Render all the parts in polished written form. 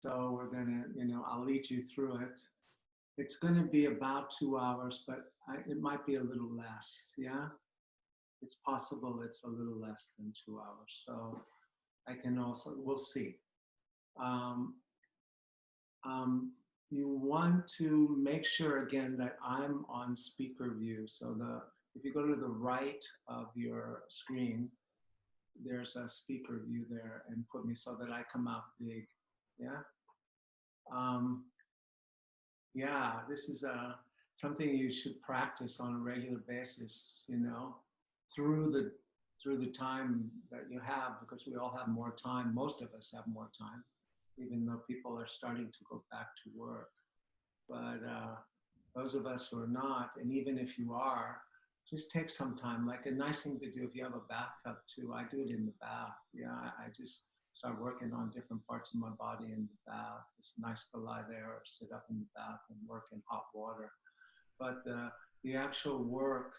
So we're gonna, I'll lead you through it. It's gonna be about 2 hours, but it might be a little less, yeah? It's possible it's a little less than 2 hours. So I can also, we'll see. Um, you want to make sure again that I'm on speaker view. So if you go to the right of your screen, there's a speaker view there, and put me so that I come out big. Yeah. Yeah, this is something you should practice on a regular basis, through the time that you have, because we all have more time. Most of us have more time, even though people are starting to go back to work. But those of us who are not, and even if you are, just take some time. Like a nice thing to do if you have a bathtub too. I do it in the bath. Yeah, I just start working on different parts of my body in the bath. It's nice to lie there or sit up in the bath and work in hot water. But the actual work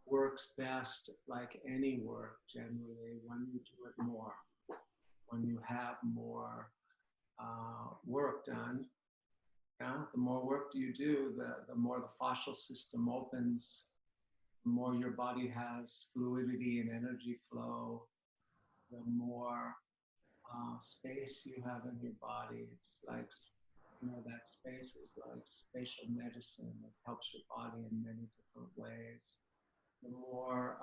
works best, like any work generally, when you do it more, when you have more work done. Yeah, the more work you do, the more the fascial system opens, the more your body has fluidity and energy flow, the more space you have in your body. It's like, that space is like spatial medicine. It helps your body in many different ways. The more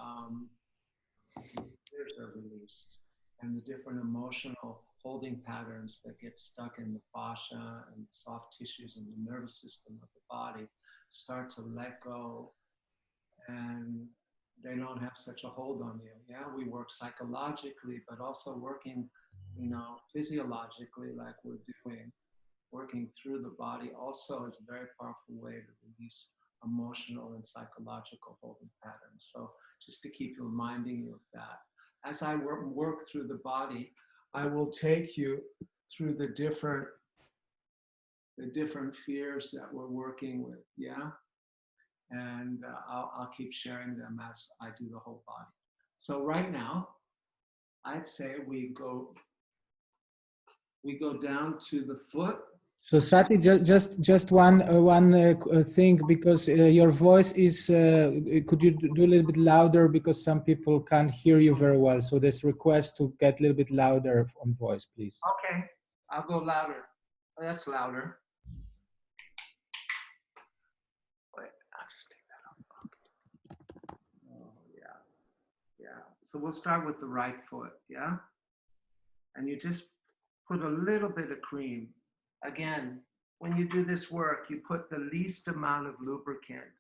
fears are released, and the different emotional holding patterns that get stuck in the fascia and the soft tissues and the nervous system of the body start to let go, and they don't have such a hold on you. Yeah, we work psychologically, but also working, physiologically, like we're doing. Working through the body also is a very powerful way to release emotional and psychological holding patterns. So just to keep reminding you of that. As I work through the body, I will take you through the different fears that we're working with, yeah? And I'll keep sharing them as I do the whole body. So right now, I'd say we go down to the foot. So Sati, just one thing, because your voice is, could you do a little bit louder, because some people can't hear you very well. So there's request to get a little bit louder on voice, please. Okay, I'll go louder. Oh, that's louder. Wait, I'll just take that off. Okay. Oh, yeah. Yeah. So we'll start with the right foot, yeah? And you just put a little bit of cream. Again, when you do this work, you put the least amount of lubricant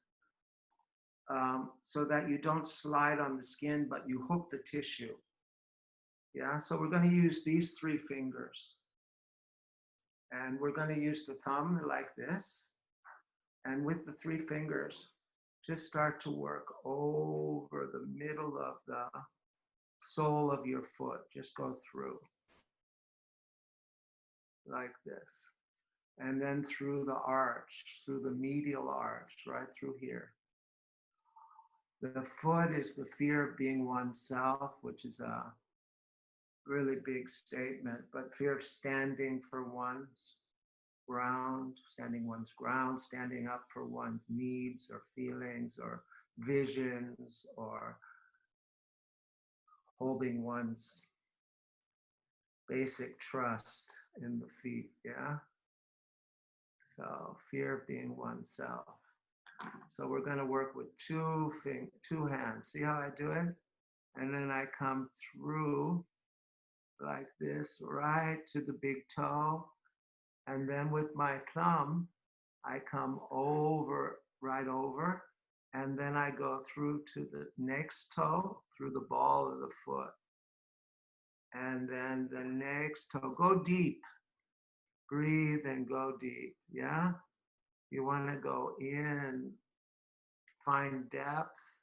so that you don't slide on the skin, but you hook the tissue. Yeah, so we're going to use these 3 fingers. And we're going to use the thumb like this. And with the 3 fingers, just start to work over the middle of the sole of your foot. Just go through like this. And then through the arch, through the medial arch, right through here. The foot is the fear of being oneself, which is a really big statement, but fear of standing for one's ground, standing up for one's needs or feelings or visions, or holding one's basic trust in the feet, yeah? So fear of being oneself. So we're going to work with 2 hands. See how I do it? And then I come through like this, right to the big toe. And then with my thumb, I come over, right over. And then I go through to the next toe, through the ball of the foot. And then the next toe. Go deep. Breathe and go deep, yeah? You want to go in, find depth.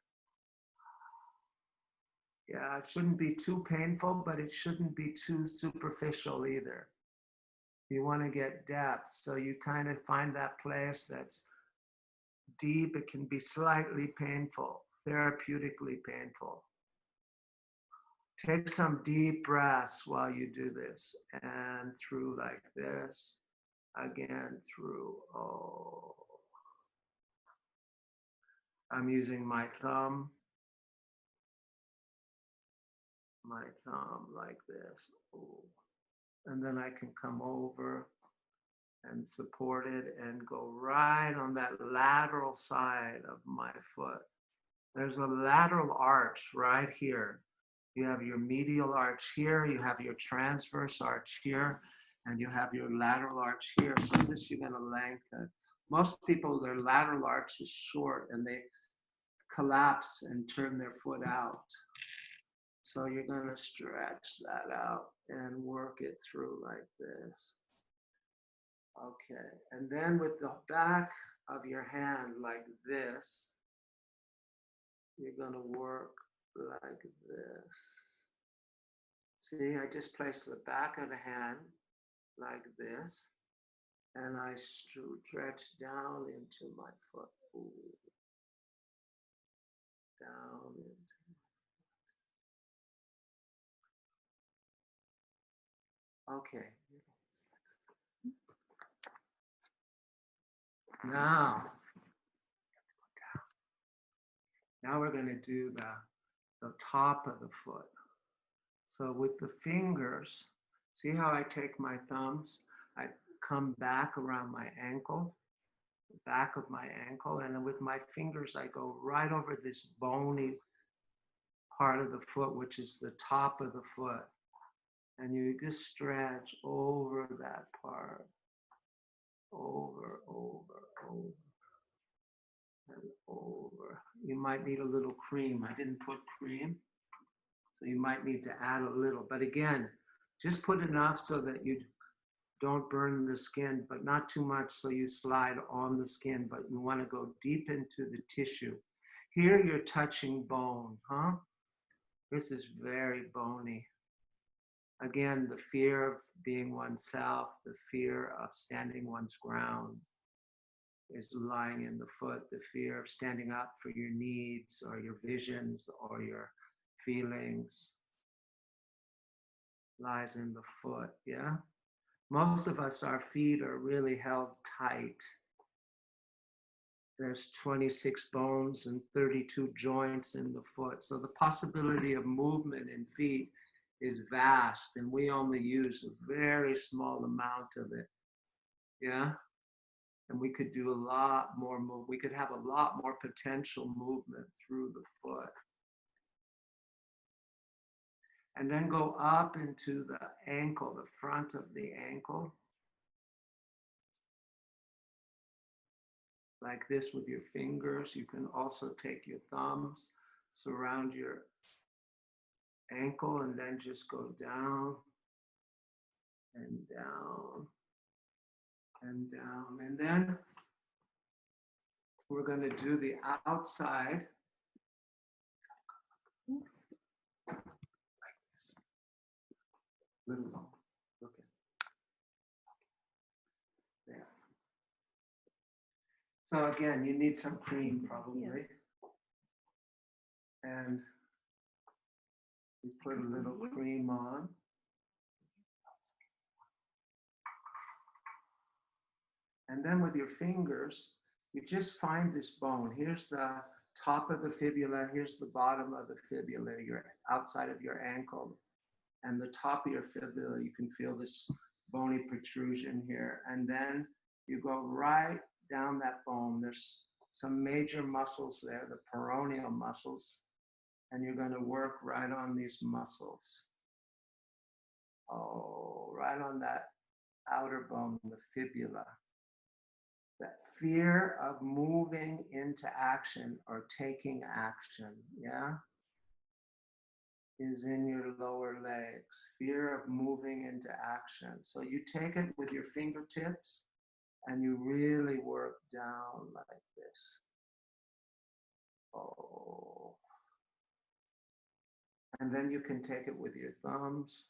Yeah, it shouldn't be too painful, but it shouldn't be too superficial either. You want to get depth, so you kind of find that place that's deep. It can be slightly painful, therapeutically painful. Take some deep breaths while you do this, and through like this, again through. Oh, I'm using my thumb like this. Oh. And then I can come over and support it and go right on that lateral side of my foot. There's a lateral arch right here. You have your medial arch here, you have your transverse arch here, and you have your lateral arch here. So this you're gonna lengthen. Most people, their lateral arch is short and they collapse and turn their foot out. So you're gonna stretch that out and work it through like this. Okay, and then with the back of your hand like this, you're gonna work like this. See, I just place the back of the hand like this, and I stretch down into my foot. Ooh. Down into. Okay. Now we're going to do the top of the foot. So with the fingers, see how I take my thumbs? I come back around my ankle, the back of my ankle, and then with my fingers, I go right over this bony part of the foot, which is the top of the foot. And you just stretch over that part, over, and over. You might need a little cream. I didn't put cream, so you might need to add a little. But again, just put enough so that you don't burn the skin, but not too much so you slide on the skin, but you want to go deep into the tissue. Here you're touching bone, huh? This is very bony. Again, the fear of being oneself, the fear of standing one's ground is lying in the foot. The fear of standing up for your needs or your visions or your feelings lies in the foot, yeah? Most of us, our feet are really held tight. There's 26 bones and 32 joints in the foot. So the possibility of movement in feet is vast, and we only use a very small amount of it, yeah? And we could do a lot more we could have a lot more potential movement through the foot. And then go up into the ankle, the front of the ankle. Like this with your fingers. You can also take your thumbs, surround your ankle, and then just go down and down and down. And then we're going to do the outside. Like this. Little long. Look at there. So again, you need some cream probably. Yeah. And we put a little cream on. And then with your fingers, you just find this bone. Here's the top of the fibula. Here's the bottom of the fibula, your outside of your ankle. And the top of your fibula, you can feel this bony protrusion here. And then you go right down that bone. There's some major muscles there, the peroneal muscles. And you're going to work right on these muscles. Oh, right on that outer bone, the fibula. That fear of moving into action or taking action, yeah, is in your lower legs. Fear of moving into action. So you take it with your fingertips and you really work down like this. Oh. And then you can take it with your thumbs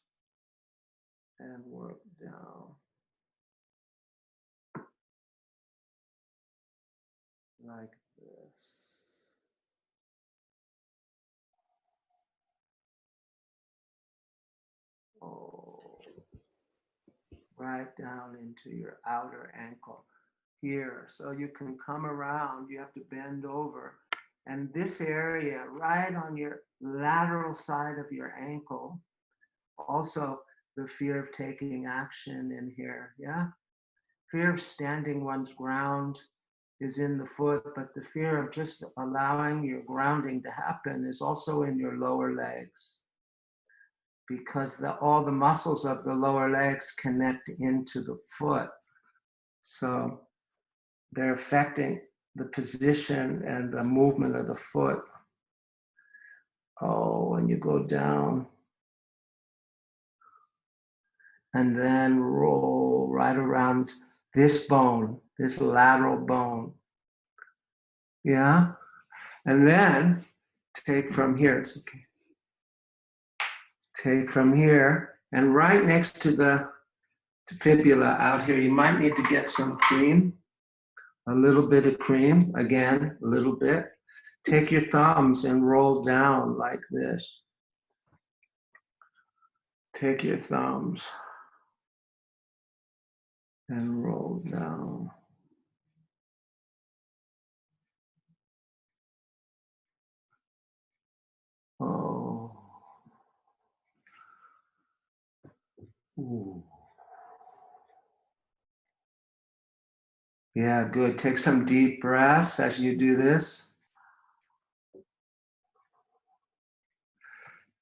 and work down. Like this. right down into your outer ankle here. So you can come around, you have to bend over. And this area, right on your lateral side of your ankle, also the fear of taking action in here, yeah? Fear of standing one's ground is in the foot, but the fear of just allowing your grounding to happen is also in your lower legs, because all the muscles of the lower legs connect into the foot. So they're affecting the position and the movement of the foot. Oh, when you go down, and then roll right around this bone, this lateral bone. Yeah? And then take from here, it's okay. Take from here, and right next to the fibula out here, you might need to get some cream, a little bit of cream, again, a little bit. Take your thumbs and roll down like this. Take your thumbs and roll down. Oh. Ooh. Yeah, good. Take some deep breaths as you do this.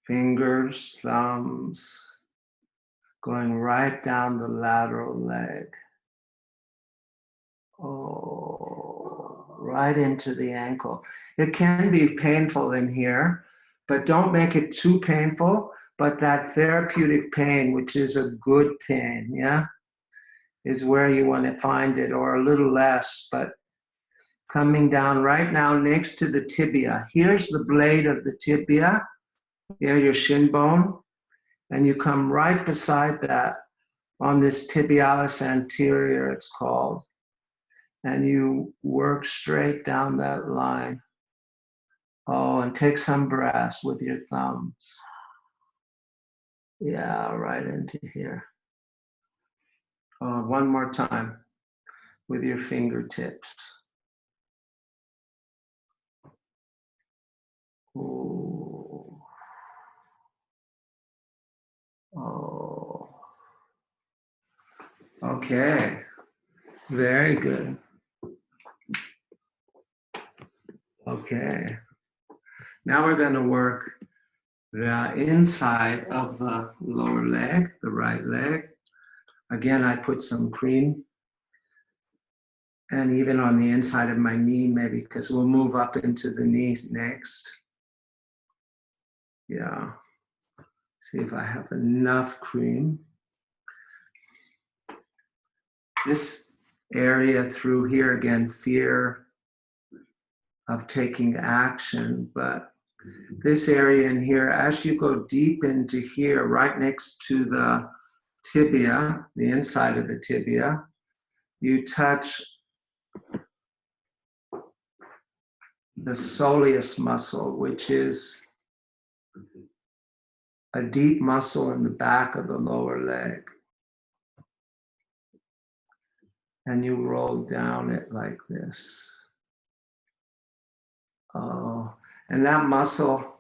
Fingers, thumbs, going right down the lateral leg. Oh, right into the ankle. It can be painful in here, but don't make it too painful. But that therapeutic pain, which is a good pain, yeah, is where you want to find it, or a little less, but coming down right now next to the tibia. Here's the blade of the tibia, here your shin bone, and you come right beside that on this tibialis anterior, it's called. And you work straight down that line. Oh, and take some breaths with your thumbs. Yeah, right into here. One more time with your fingertips. Ooh. Oh. Okay. Very good. Okay. Now we're going to work the inside of the lower leg, the right leg. Again, I put some cream, and even on the inside of my knee, maybe, because we'll move up into the knees next. Yeah. See if I have enough cream. This area through here, again, fear of taking action, but this area in here, as you go deep into here, right next to the tibia, the inside of the tibia, you touch the soleus muscle, which is a deep muscle in the back of the lower leg. And you roll down it like this. Oh, and that muscle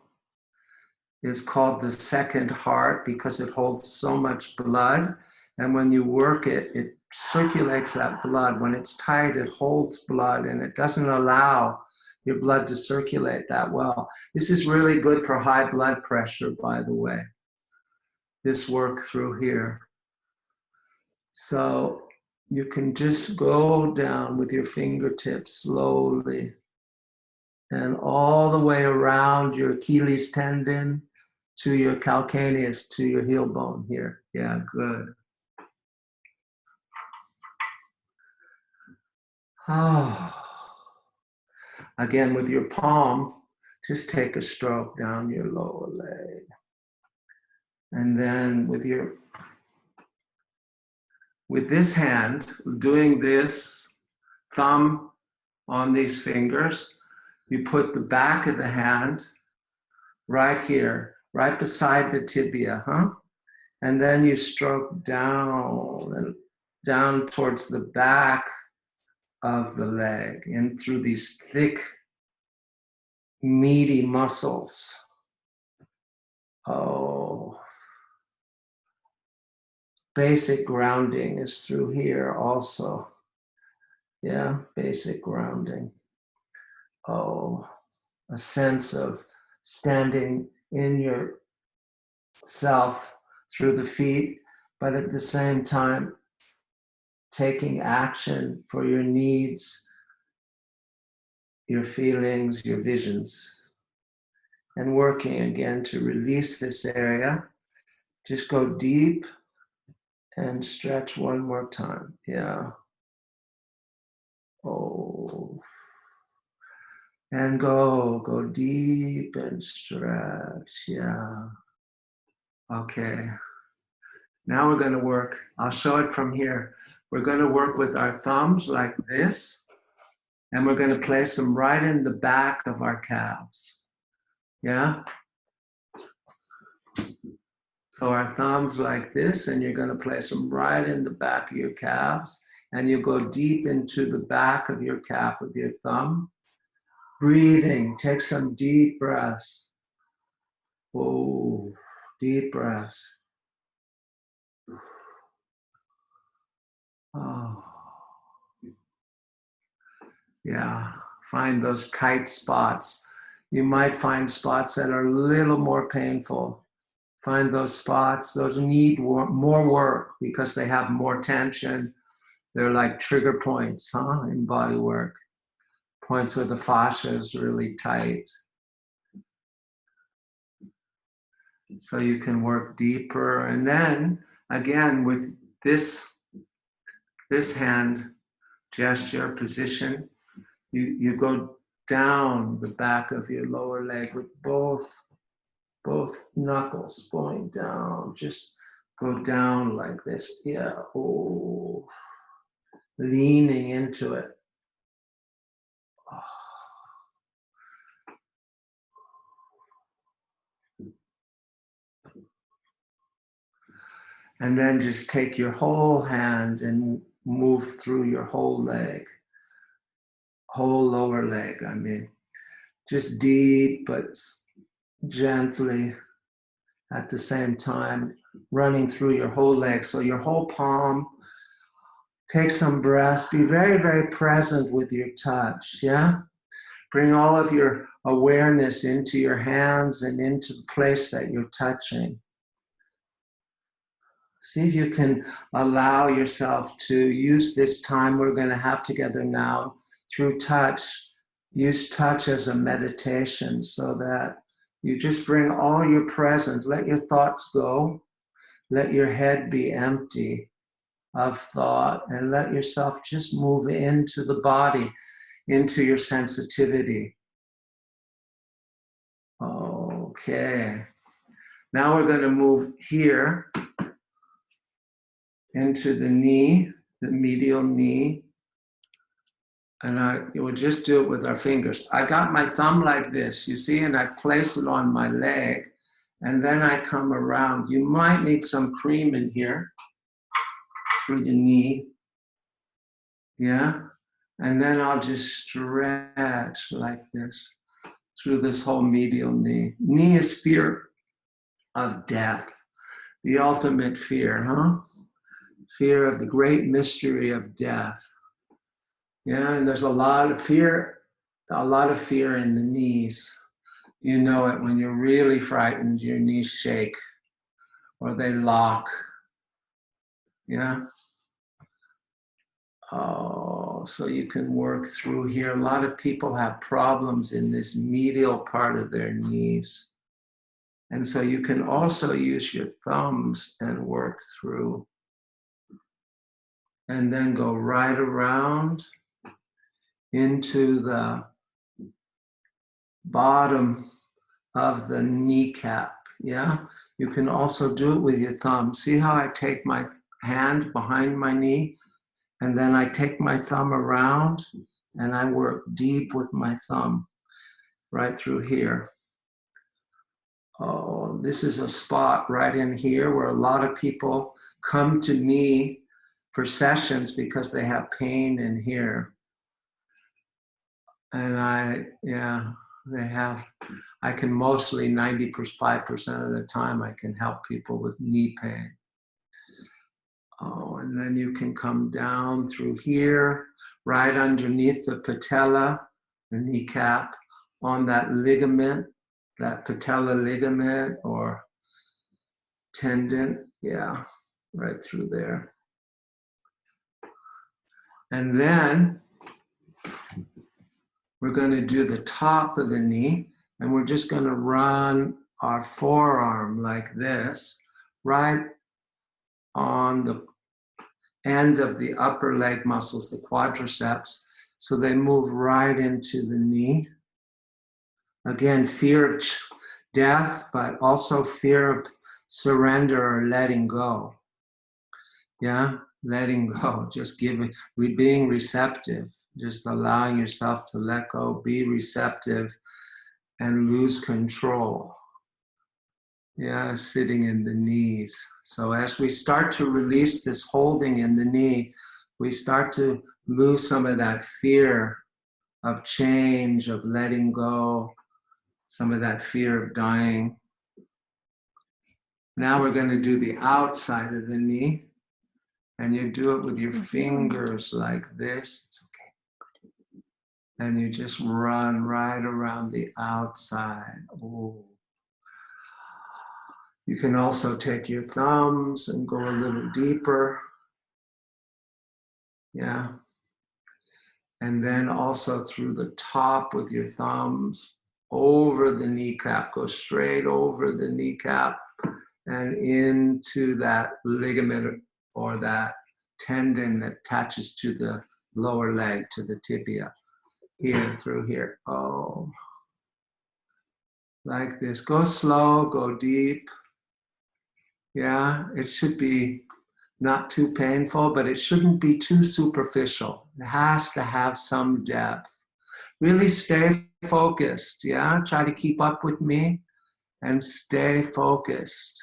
is called the second heart because it holds so much blood. And when you work it, it circulates that blood. When it's tight, it holds blood and it doesn't allow your blood to circulate that well. This is really good for high blood pressure, by the way, this work through here. So you can just go down with your fingertips slowly and all the way around your Achilles tendon to your calcaneus, to your heel bone here. Yeah, good. Oh. Again, with your palm, just take a stroke down your lower leg. And then with this hand, doing this, thumb on these fingers, you put the back of the hand right here, right beside the tibia, huh? And then you stroke down and down towards the back of the leg and through these thick, meaty muscles. Oh, basic grounding is through here also. Yeah, basic grounding. Oh, a sense of standing in yourself through the feet, but at the same time, taking action for your needs, your feelings, your visions, and working again to release this area. Just go deep and stretch one more time. Yeah. Oh. And go deep and stretch. Yeah. Okay. Now we're going to work. I'll show it from here. We're going to work with our thumbs like this, and we're going to place them right in the back of our calves. Yeah? So our thumbs like this, and you're going to place them right in the back of your calves, and you go deep into the back of your calf with your thumb. Breathing, take some deep breaths. Oh, deep breaths. Oh. Yeah, find those tight spots. You might find spots that are a little more painful. Find those spots, those need more work because they have more tension. They're like trigger points, in body work. Points where the fascia is really tight. So you can work deeper. And then, again, with this hand gesture position, you go down the back of your lower leg with both knuckles going down. Just go down like this. Yeah. Oh, leaning into it. Oh. And then just take your whole hand and move through your whole leg. Whole lower leg, I mean. Just deep, but gently at the same time, running through your whole leg. So your whole palm, take some breaths, be very, very present with your touch, yeah? Bring all of your awareness into your hands and into the place that you're touching. See if you can allow yourself to use this time we're going to have together now through touch. Use touch as a meditation so that you just bring all your present. Let your thoughts go. Let your head be empty of thought and let yourself just move into the body, into your sensitivity. Okay. Now we're going to move here into the knee, the medial knee. And we'll just do it with our fingers. I got my thumb like this, you see, and I place it on my leg. And then I come around. You might need some cream in here through the knee. Yeah? And then I'll just stretch like this through this whole medial knee. Knee is fear of death, the ultimate fear, Fear of the great mystery of death. Yeah, and there's a lot of fear in the knees. You know it when you're really frightened, your knees shake or they lock. Yeah. Oh, so you can work through here. A lot of people have problems in this medial part of their knees. And so you can also use your thumbs and work through. And then go right around into the bottom of the kneecap. Yeah, you can also do it with your thumb. See how I take my hand behind my knee and then I take my thumb around and I work deep with my thumb right through here. Oh, this is a spot right in here where a lot of people come to me for sessions because they have pain in here. And I can mostly 95% of the time I can help people with knee pain. Oh, and then you can come down through here, right underneath the patella, the kneecap, on that ligament, that patella ligament or tendon, yeah, right through there. And then we're going to do the top of the knee, and we're just going to run our forearm like this, right on the end of the upper leg muscles, the quadriceps, so they move right into the knee. Again, fear of death, but also fear of surrender or letting go. Yeah, letting go, just being receptive, just allowing yourself to let go, be receptive, and lose control. Yeah, sitting in the knees. So as we start to release this holding in the knee, we start to lose some of that fear of change, of letting go, some of that fear of dying. Now we're going to do the outside of the knee, and you do it with your fingers like this. It's okay. And you just run right around the outside. Ooh. You can also take your thumbs and go a little deeper. Yeah. And then also through the top with your thumbs, over the kneecap, go straight over the kneecap and into that ligament or that tendon that attaches to the lower leg, to the tibia. Here, through here. Oh. Like this. Go slow, go deep. Yeah, it should be not too painful, but it shouldn't be too superficial. It has to have some depth. Really stay focused, yeah? Try to keep up with me and stay focused.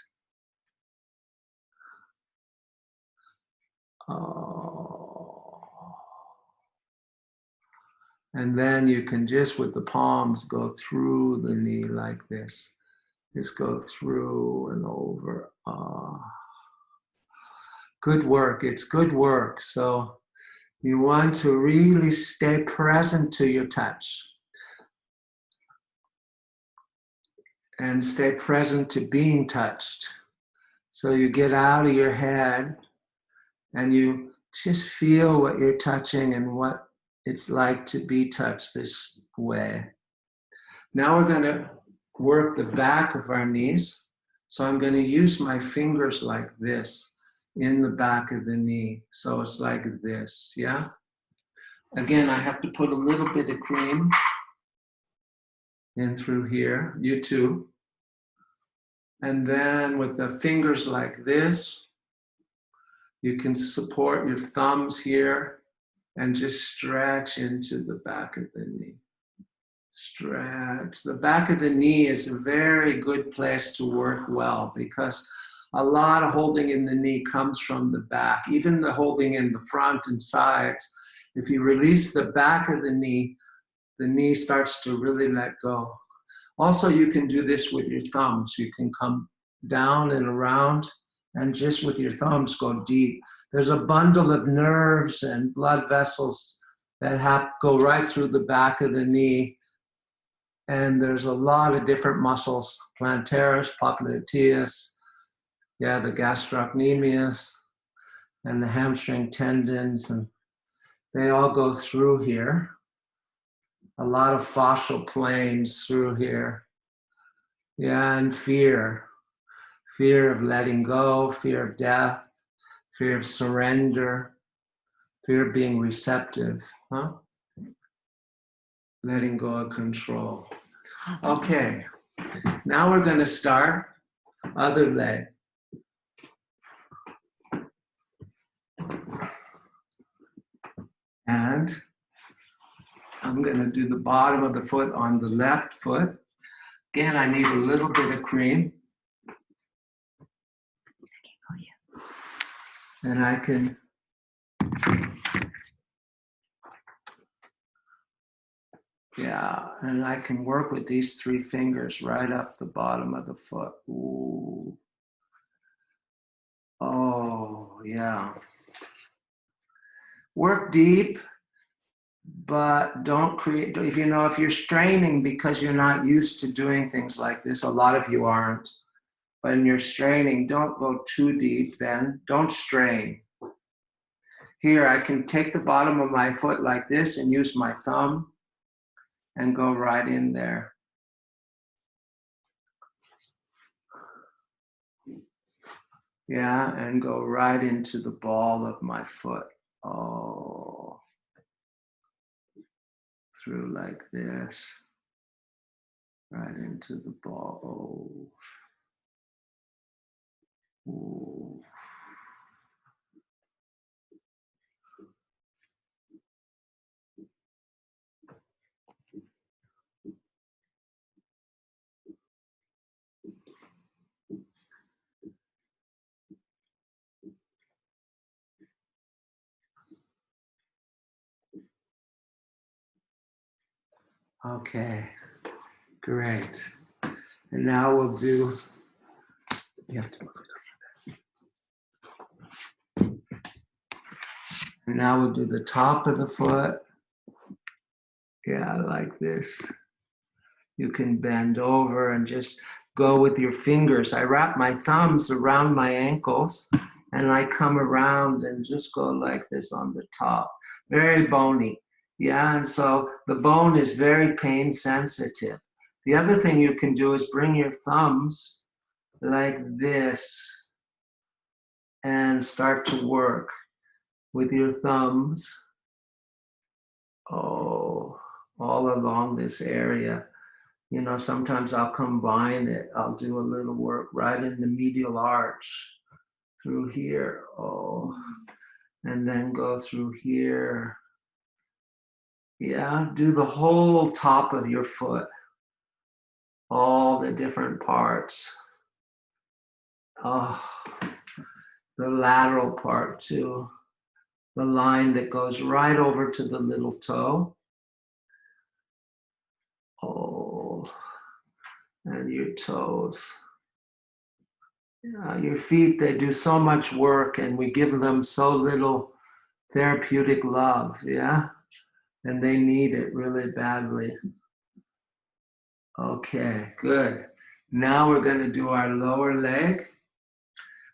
Oh. And then you can just, with the palms, go through the knee like this. Just go through and over. Oh. Good work. It's good work. So you want to really stay present to your touch and stay present to being touched. So you get out of your head and you just feel what you're touching and what it's like to be touched this way. Now we're going to work the back of our knees. So I'm going to use my fingers like this in the back of the knee. So it's like this, yeah? Again, I have to put a little bit of cream in through here, you too. And then with the fingers like this, you can support your thumbs here and just stretch into the back of the knee. Stretch. The back of the knee is a very good place to work well because a lot of holding in the knee comes from the back. Even the holding in the front and sides, if you release the back of the knee starts to really let go. Also, you can do this with your thumbs. You can come down and around and just with your thumbs go deep. There's a bundle of nerves and blood vessels that go right through the back of the knee. And there's a lot of different muscles, plantaris, popliteus, yeah, the gastrocnemius, and the hamstring tendons, and they all go through here. A lot of fascial planes through here. Yeah, and fear. Fear of letting go, fear of death, fear of surrender, fear of being receptive, huh? Letting go of control. Okay, now we're going to start other leg. And I'm going to do the bottom of the foot on the left foot. Again, I need a little bit of cream. And I can and I can work with these 3 fingers right up the bottom of the foot. Ooh. Oh, yeah. Work deep, but don't create, if you're straining because you're not used to doing things like this, a lot of you aren't, but when you're straining, don't go too deep then. Don't strain. Here, I can take the bottom of my foot like this and use my thumb and go right in there. Yeah, and go right into the ball of my foot. Oh, through like this, right into the ball. Oh, ooh. Okay, great. And now we'll do, you have to move it. And now we'll do the top of the foot. Yeah, like this. You can bend over and just go with your fingers. I wrap my thumbs around my ankles and I come around and just go like this on the top. Very bony. Yeah, and so the bone is very pain sensitive. The other thing you can do is bring your thumbs like this and start to work with your thumbs. Oh, all along this area. Sometimes I'll combine it. I'll do a little work right in the medial arch through here. Oh, and then go through here. Yeah, do the whole top of your foot. All the different parts. Oh, the lateral part too. The line that goes right over to the little toe. Oh, and your toes. Your feet, they do so much work and we give them so little therapeutic love, yeah? And they need it really badly. Okay, good. Now we're going to do our lower leg.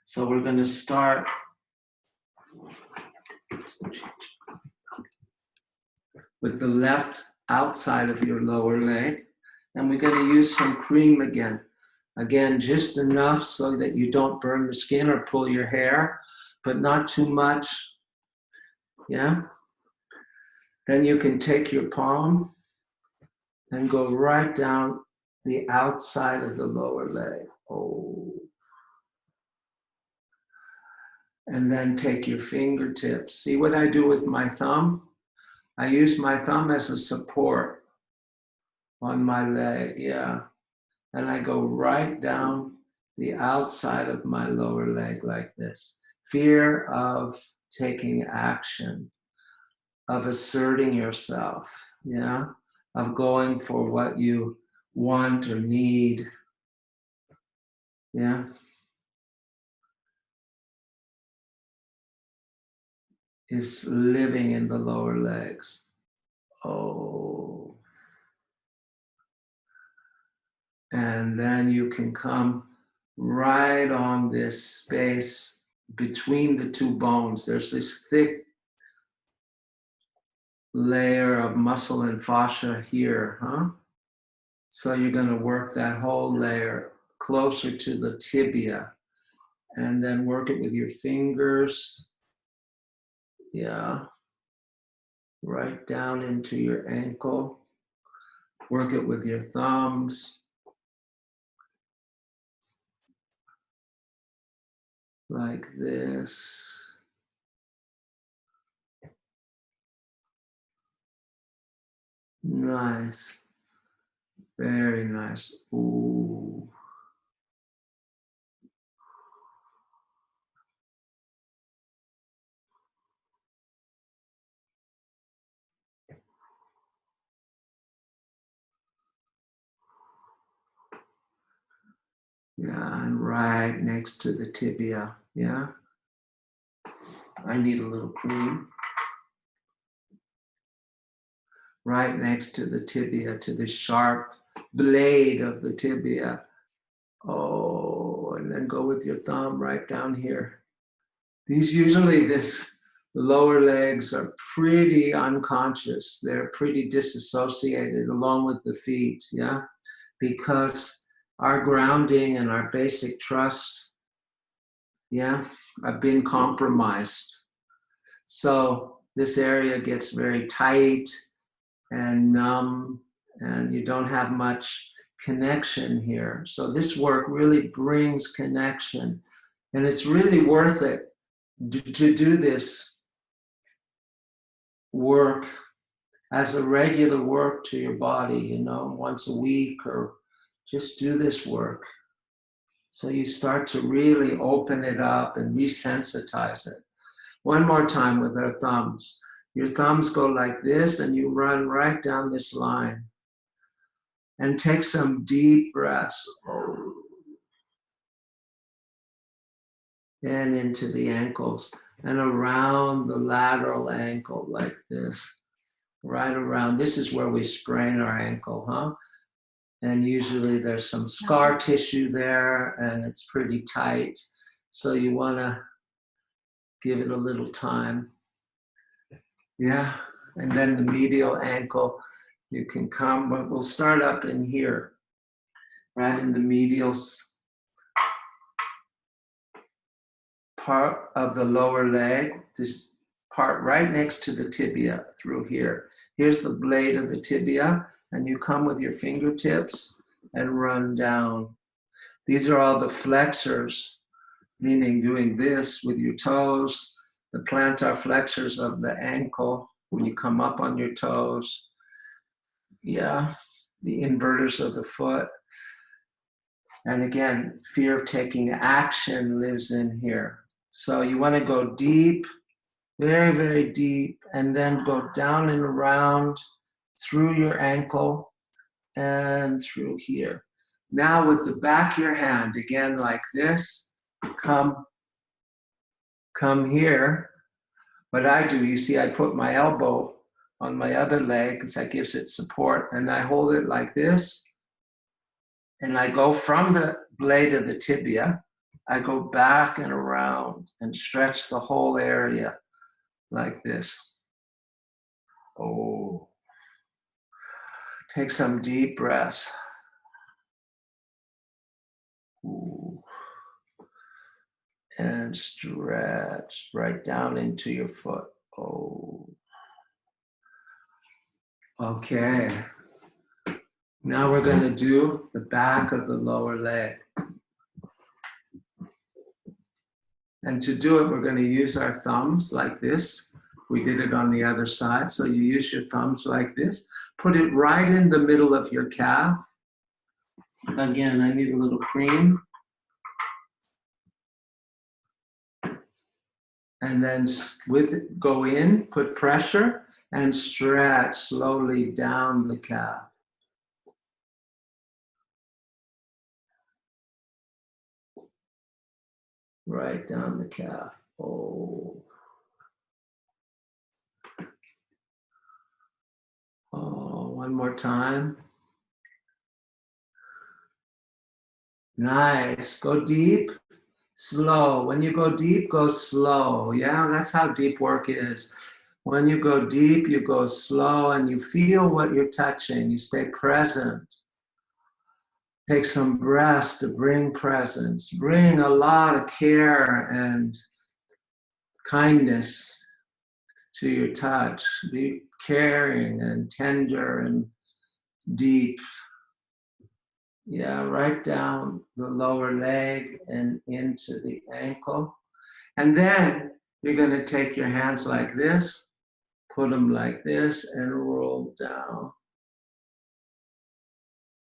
So we're going to start with the left outside of your lower leg. And we're going to use some cream again. Again, just enough so that you don't burn the skin or pull your hair, but not too much. Yeah? Then you can take your palm and go right down the outside of the lower leg. Oh. And then take your fingertips. See what I do with my thumb? I use my thumb as a support on my leg, yeah. And I go right down the outside of my lower leg like this. Fear of taking action, of asserting yourself, yeah? Of going for what you want or need, yeah? Is living in the lower legs. Oh. And then you can come right on this space between the 2 bones. There's this thick layer of muscle and fascia here, huh? So you're going to work that whole layer closer to the tibia and then work it with your fingers. Yeah. Right down into your ankle. Work it with your thumbs. Like this. Nice. Very nice. Ooh. Yeah, and right next to the tibia. Yeah. I need a little cream. Right next to the tibia, to the sharp blade of the tibia. Oh, and then go with your thumb right down here. The lower legs are pretty unconscious. They're pretty disassociated along with the feet, yeah? Because our grounding and our basic trust, yeah, have been compromised. So this area gets very tight and numb, and you don't have much connection here. So this work really brings connection, and it's really worth it to do this work as a regular work to your body, you know, once a week, or just do this work. So you start to really open it up and resensitize it. One more time with our thumbs. Your thumbs go like this, and you run right down this line. And take some deep breaths. And into the ankles and around the lateral ankle like this. Right around. This is where we sprain our ankle, huh? And usually there's some scar tissue there and it's pretty tight. So you want to give it a little time. Yeah. And then the medial ankle, you can come, but we'll start up in here, right in the medial part of the lower leg, this part right next to the tibia through here. Here's the blade of the tibia, and you come with your fingertips and run down. These are all the flexors, meaning doing this with your toes, the plantar flexors of the ankle when you come up on your toes. Yeah, the inverters of the foot. And again, fear of taking action lives in here. So you want to go deep, very, very deep, and then go down and around through your ankle and through here. Now with the back of your hand, again like this, come here. What I do, you see I put my elbow on my other leg because that gives it support, and I hold it like this, and I go from the blade of the tibia, I go back and around and stretch the whole area like this. Oh, take some deep breaths. Ooh. And stretch right down into your foot. Oh. Okay. Now we're going to do the back of the lower leg. And to do it, we're going to use our thumbs like this. We did it on the other side. So you use your thumbs like this. Put it right in the middle of your calf. Again, I need a little cream. And then go in, put pressure, and stretch slowly down the calf. Right down the calf. Oh. Oh, one more time. Nice. Go deep, slow. When you go deep, go slow. Yeah, that's how deep work is. When you go deep, you go slow and you feel what you're touching. You stay present. Take some breaths to bring presence. Bring a lot of care and kindness to your touch. Be caring and tender and deep. Yeah, right down the lower leg and into the ankle. And then you're going to take your hands like this, put them like this, and roll down.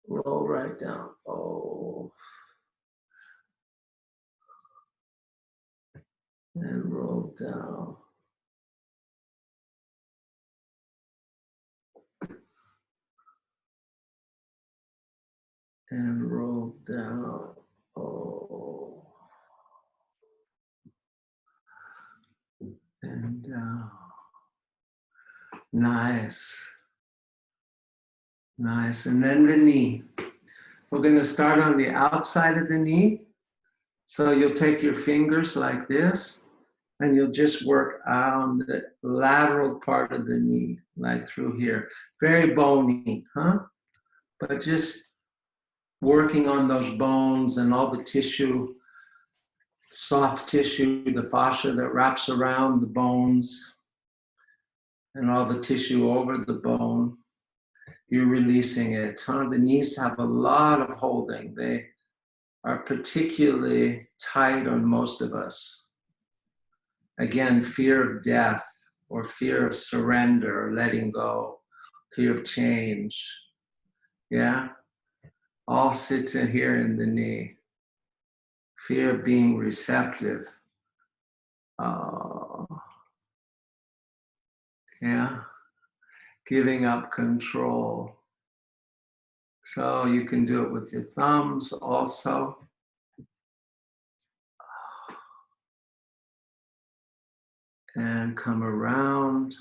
Roll right down. Oh. And roll down. And roll down. Oh. And down. Nice. Nice. And then the knee. We're going to start on the outside of the knee. So you'll take your fingers like this, and you'll just work on the lateral part of the knee, like through here. Very bony, huh? But just working on those bones and all the tissue, soft tissue, the fascia that wraps around the bones, and all the tissue over the bone. You're releasing it, huh? The knees have a lot of holding. They are particularly tight on most of us. Again, fear of death, or fear of surrender, or letting go, fear of change. Yeah? All sits in here in the knee. Fear of being receptive. Yeah? Giving up control. So you can do it with your thumbs also. And come around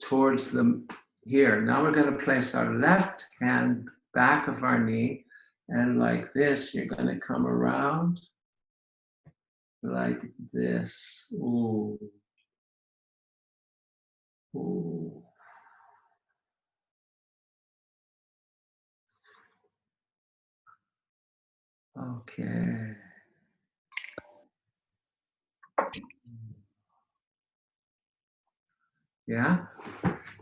towards the here. Now we're going to place our left hand back of our knee, and like this, you're going to come around like this. Ooh. Ooh. Okay. Yeah.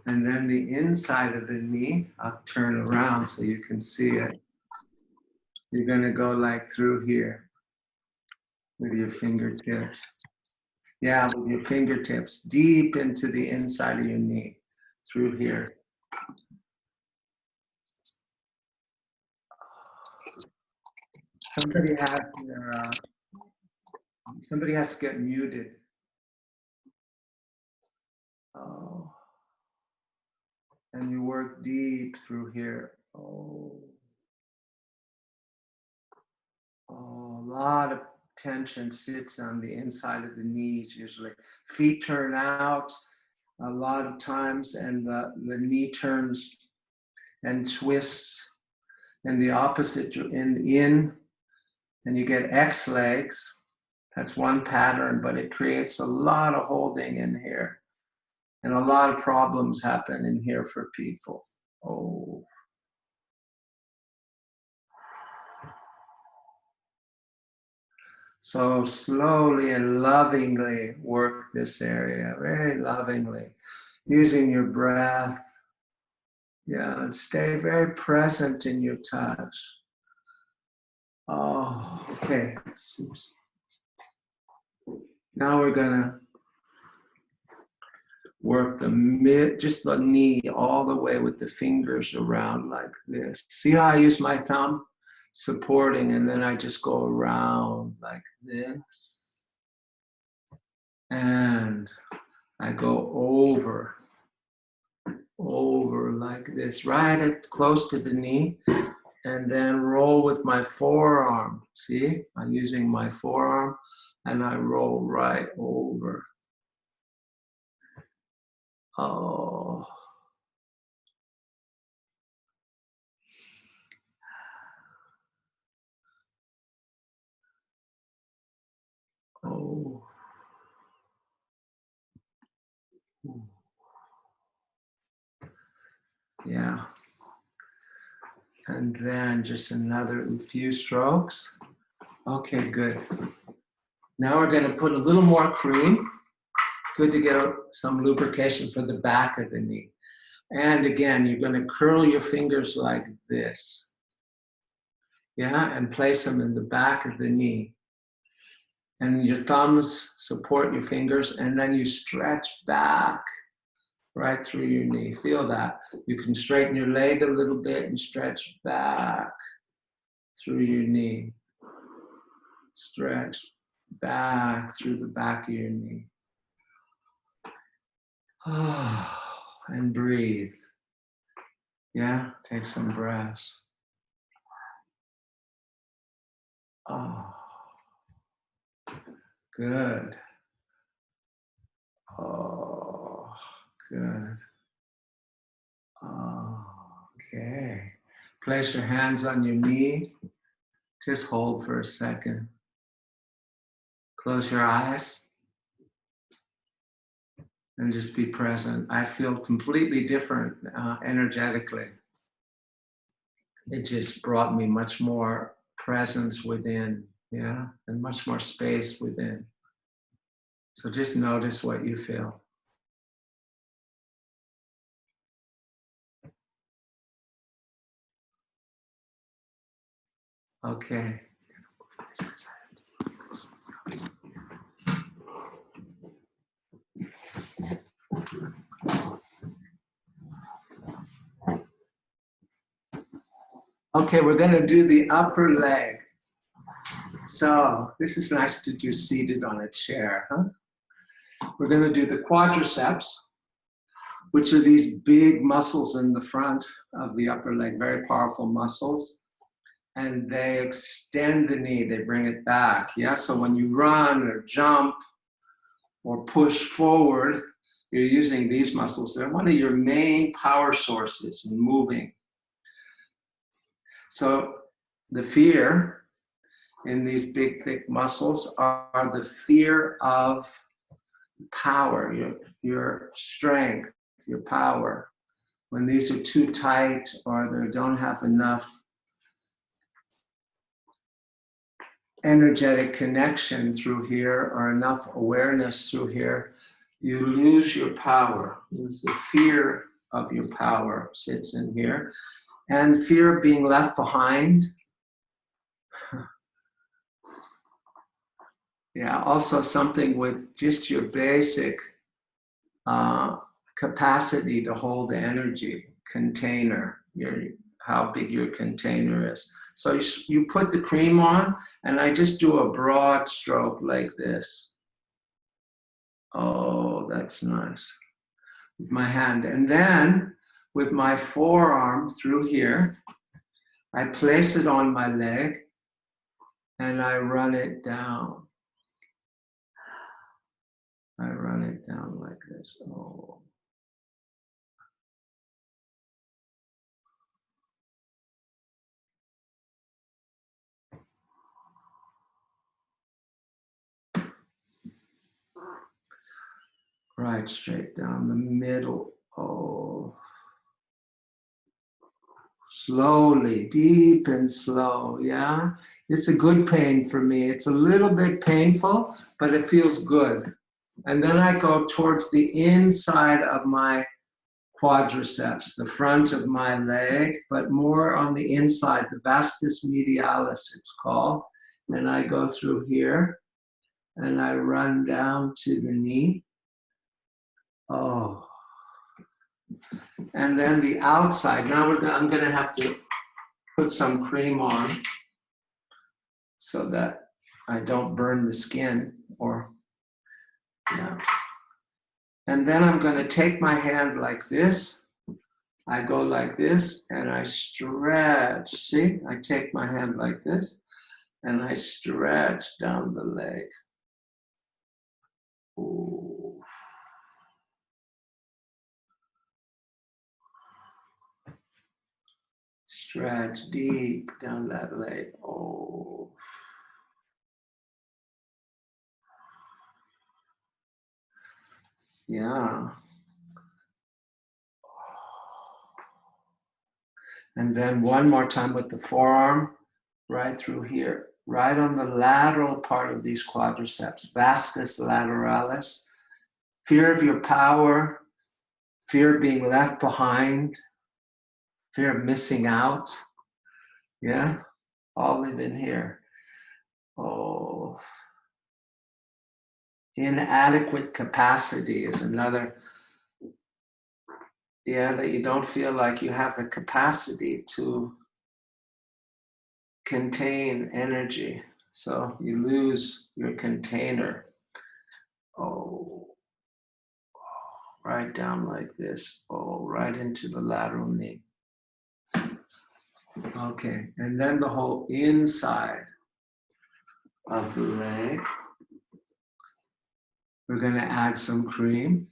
And then the inside of the knee, I'll turn around so you can see it. You're going to go like through here with your fingertips. Yeah, with your fingertips deep into the inside of your knee, through here. Somebody has to get muted. Oh. And you work deep through here. Oh. Oh, a lot of tension sits on the inside of the knees usually. Feet turn out a lot of times, and the knee turns and twists in the opposite in, and you get X legs. That's one pattern, but it creates a lot of holding in here. And a lot of problems happen in here for people. Oh. So slowly and lovingly work this area, very lovingly, using your breath. Yeah, and stay very present in your touch. Oh, okay. Now we're gonna work just the knee all the way with the fingers around like this. See how I use my thumb? Supporting, and then I just go around like this. And I go over like this, right close to the knee, and then roll with my forearm. See, I'm using my forearm, and I roll right over. Oh. Oh. Yeah. And then just another few strokes. Okay, good. Now we're going to put a little more cream. Good to get some lubrication for the back of the knee. And again, you're going to curl your fingers like this. Yeah, and place them in the back of the knee. And your thumbs support your fingers, and then you stretch back right through your knee. Feel that. You can straighten your leg a little bit and stretch back through your knee. Stretch back through the back of your knee. And breathe. Yeah, take some breaths. Oh, good. Oh, good. Oh, okay. Place your hands on your knee. Just hold for a second. Close your eyes. And just be present. I feel completely different energetically. It just brought me much more presence within, yeah, and much more space within. So just notice what you feel. Okay. Okay, we're going to do the upper leg. So this is nice to do seated on a chair, huh? We're going to do the quadriceps, which are these big muscles in the front of the upper leg, very powerful muscles. And they extend the knee, they bring it back. Yeah, so when you run or jump or push forward, you're using these muscles. They're one of your main power sources in moving. So the fear in these big, thick muscles are the fear of power, your strength, your power. When these are too tight or they don't have enough energetic connection through here or enough awareness through here, you lose your power. Lose the fear of your power sits in here. And fear of being left behind. Yeah, also something with just your basic capacity to hold the energy, container, how big your container is. So you put the cream on, and I just do a broad stroke like this. Oh, that's nice. With my hand. And then with my forearm through here, I place it on my leg and I run it down. I run it down like this. Oh. Right, straight down the middle. Oh. Slowly, deep and slow, yeah? It's a good pain for me. It's a little bit painful, but it feels good. And then I go towards the inside of my quadriceps, the front of my leg, but more on the inside, the vastus medialis it's called. And I go through here and I run down to the knee. Oh. And then the outside. Now I'm going to have to put some cream on so that I don't burn the skin or, yeah. And then I'm going to take my hand like this. I go like this and I stretch. See, I take my hand like this and I stretch down the leg. Ooh. Stretch deep down that leg. Oh. Yeah. And then one more time with the forearm, right through here, right on the lateral part of these quadriceps, vastus lateralis. Fear of your power, fear of being left behind, fear of missing out. Yeah, all live in here. Oh, inadequate capacity is another yeah, that you don't feel like you have the capacity to contain energy. So you lose your container. Oh, right down like this. Oh, right into the lateral knee. Okay, and then the whole inside of the leg. We're going to add some cream.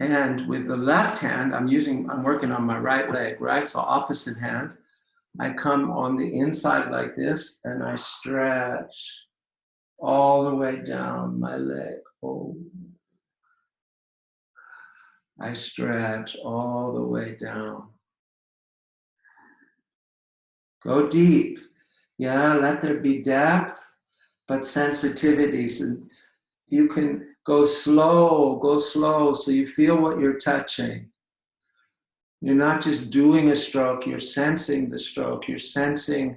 And with the left hand, I'm working on my right leg, right? So opposite hand. I come on the inside like this and I stretch all the way down my leg. Oh. I stretch all the way down. Go deep. Yeah, let there be depth, but sensitivities. And you can go slow so you feel what you're touching. You're not just doing a stroke, you're sensing the stroke. You're sensing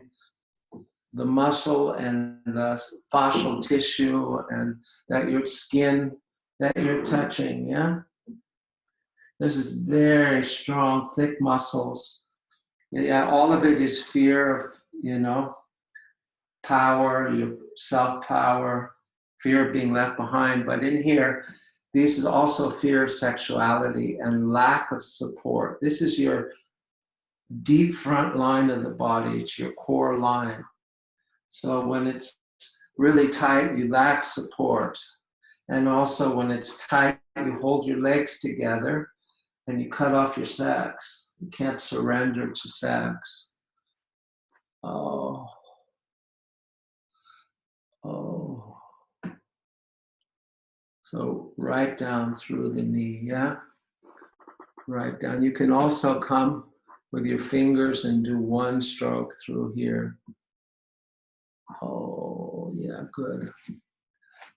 the muscle and the fascial tissue and that your skin that you're touching, yeah? This is very strong, thick muscles. Yeah, all of it is fear of, power, your self-power, fear of being left behind. But in here, this is also fear of sexuality and lack of support. This is your deep front line of the body. It's your core line. So when it's really tight, you lack support. And also when it's tight, you hold your legs together and you cut off your sex. You can't surrender to sex. Oh. Oh. So right down through the knee, yeah? Right down. You can also come with your fingers and do one stroke through here. Oh, yeah, good.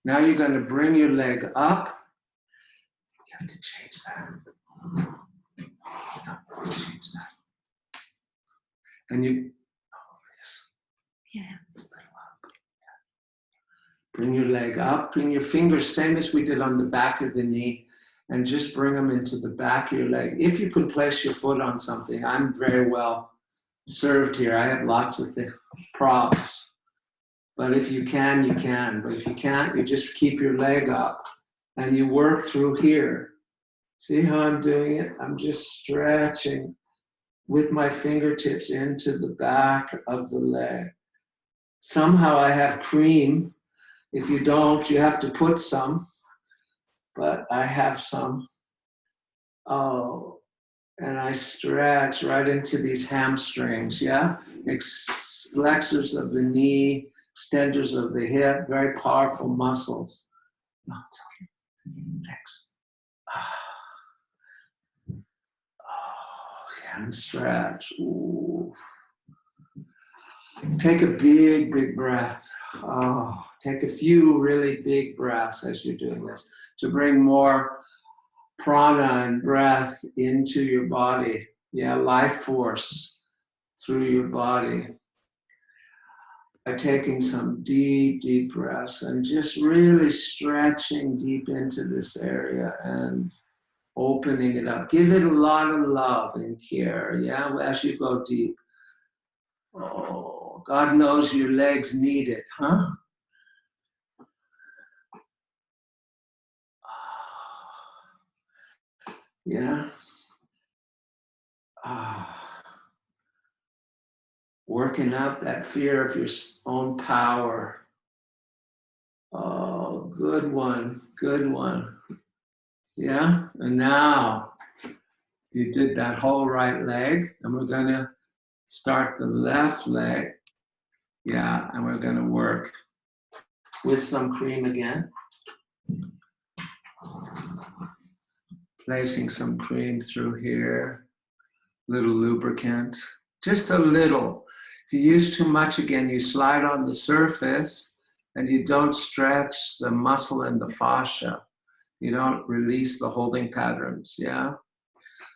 Now you're going to bring your leg up. You have to change that. Change that. And you, Yeah. Bring your leg up, bring your fingers, same as we did on the back of the knee, and just bring them into the back of your leg. If you can place your foot on something, I'm very well served here. I have lots of props. But if you can, you can. But if you can't, you just keep your leg up and you work through here. See how I'm doing it? I'm just stretching with my fingertips into the back of the leg. Somehow I have cream. If you don't, you have to put some, but I have some. Oh, and I stretch right into these hamstrings, yeah? Flexors of the knee, extenders of the hip, very powerful muscles. No, it's okay. Thanks. Oh, and stretch. Ooh. Take a big, big breath. Oh, take a few really big breaths as you're doing this to bring more prana and breath into your body. Yeah, life force through your body. By taking some deep, deep breaths and just really stretching deep into this area and opening it up. Give it a lot of love and care, yeah, as you go deep. Oh, God knows your legs need it, huh? Yeah. Working out that fear of your own power. Oh, good one, good one. Yeah, and now you did that whole right leg, and we're gonna start the left leg. Yeah, and we're gonna work with some cream again. Placing some cream through here, little lubricant, just a little. If you use too much again, you slide on the surface and you don't stretch the muscle and the fascia. You don't release the holding patterns, yeah?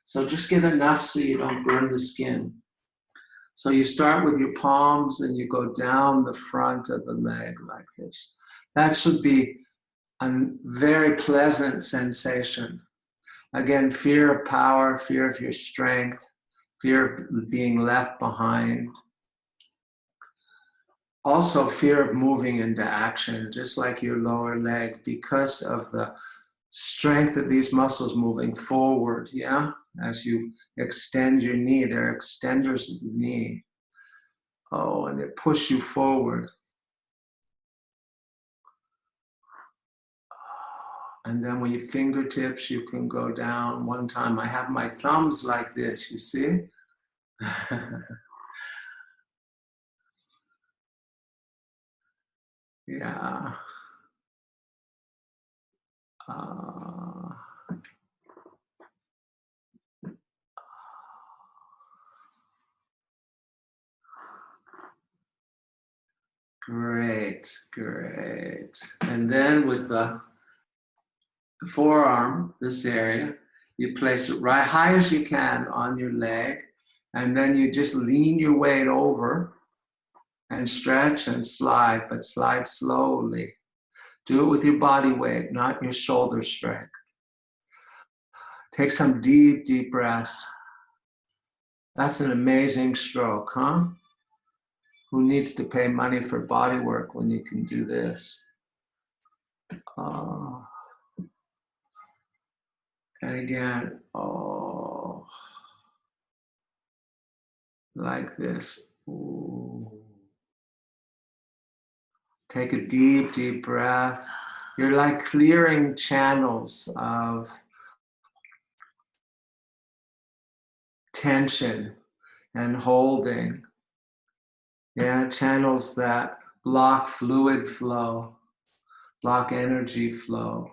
So just get enough so you don't burn the skin. So you start with your palms and you go down the front of the leg like this. That should be a very pleasant sensation. Again, fear of power, fear of your strength, fear of being left behind. Also fear of moving into action, just like your lower leg, because of the strength of these muscles moving forward, yeah? As you extend your knee, they're extenders of the knee. Oh, and they push you forward. And then with your fingertips, you can go down. One time I have my thumbs like this, you see? Yeah. Great, great. And then with the forearm, this area, you place it right high as you can on your leg, and then you just lean your weight over and stretch and slide, but slide slowly. Do it with your body weight, not your shoulder strength. Take some deep, deep breaths. That's an amazing stroke, huh? Who needs to pay money for body work when you can do this? Oh. And again, oh, like this. Ooh. Take a deep, deep breath. You're like clearing channels of tension and holding. Yeah, channels that block fluid flow, block energy flow,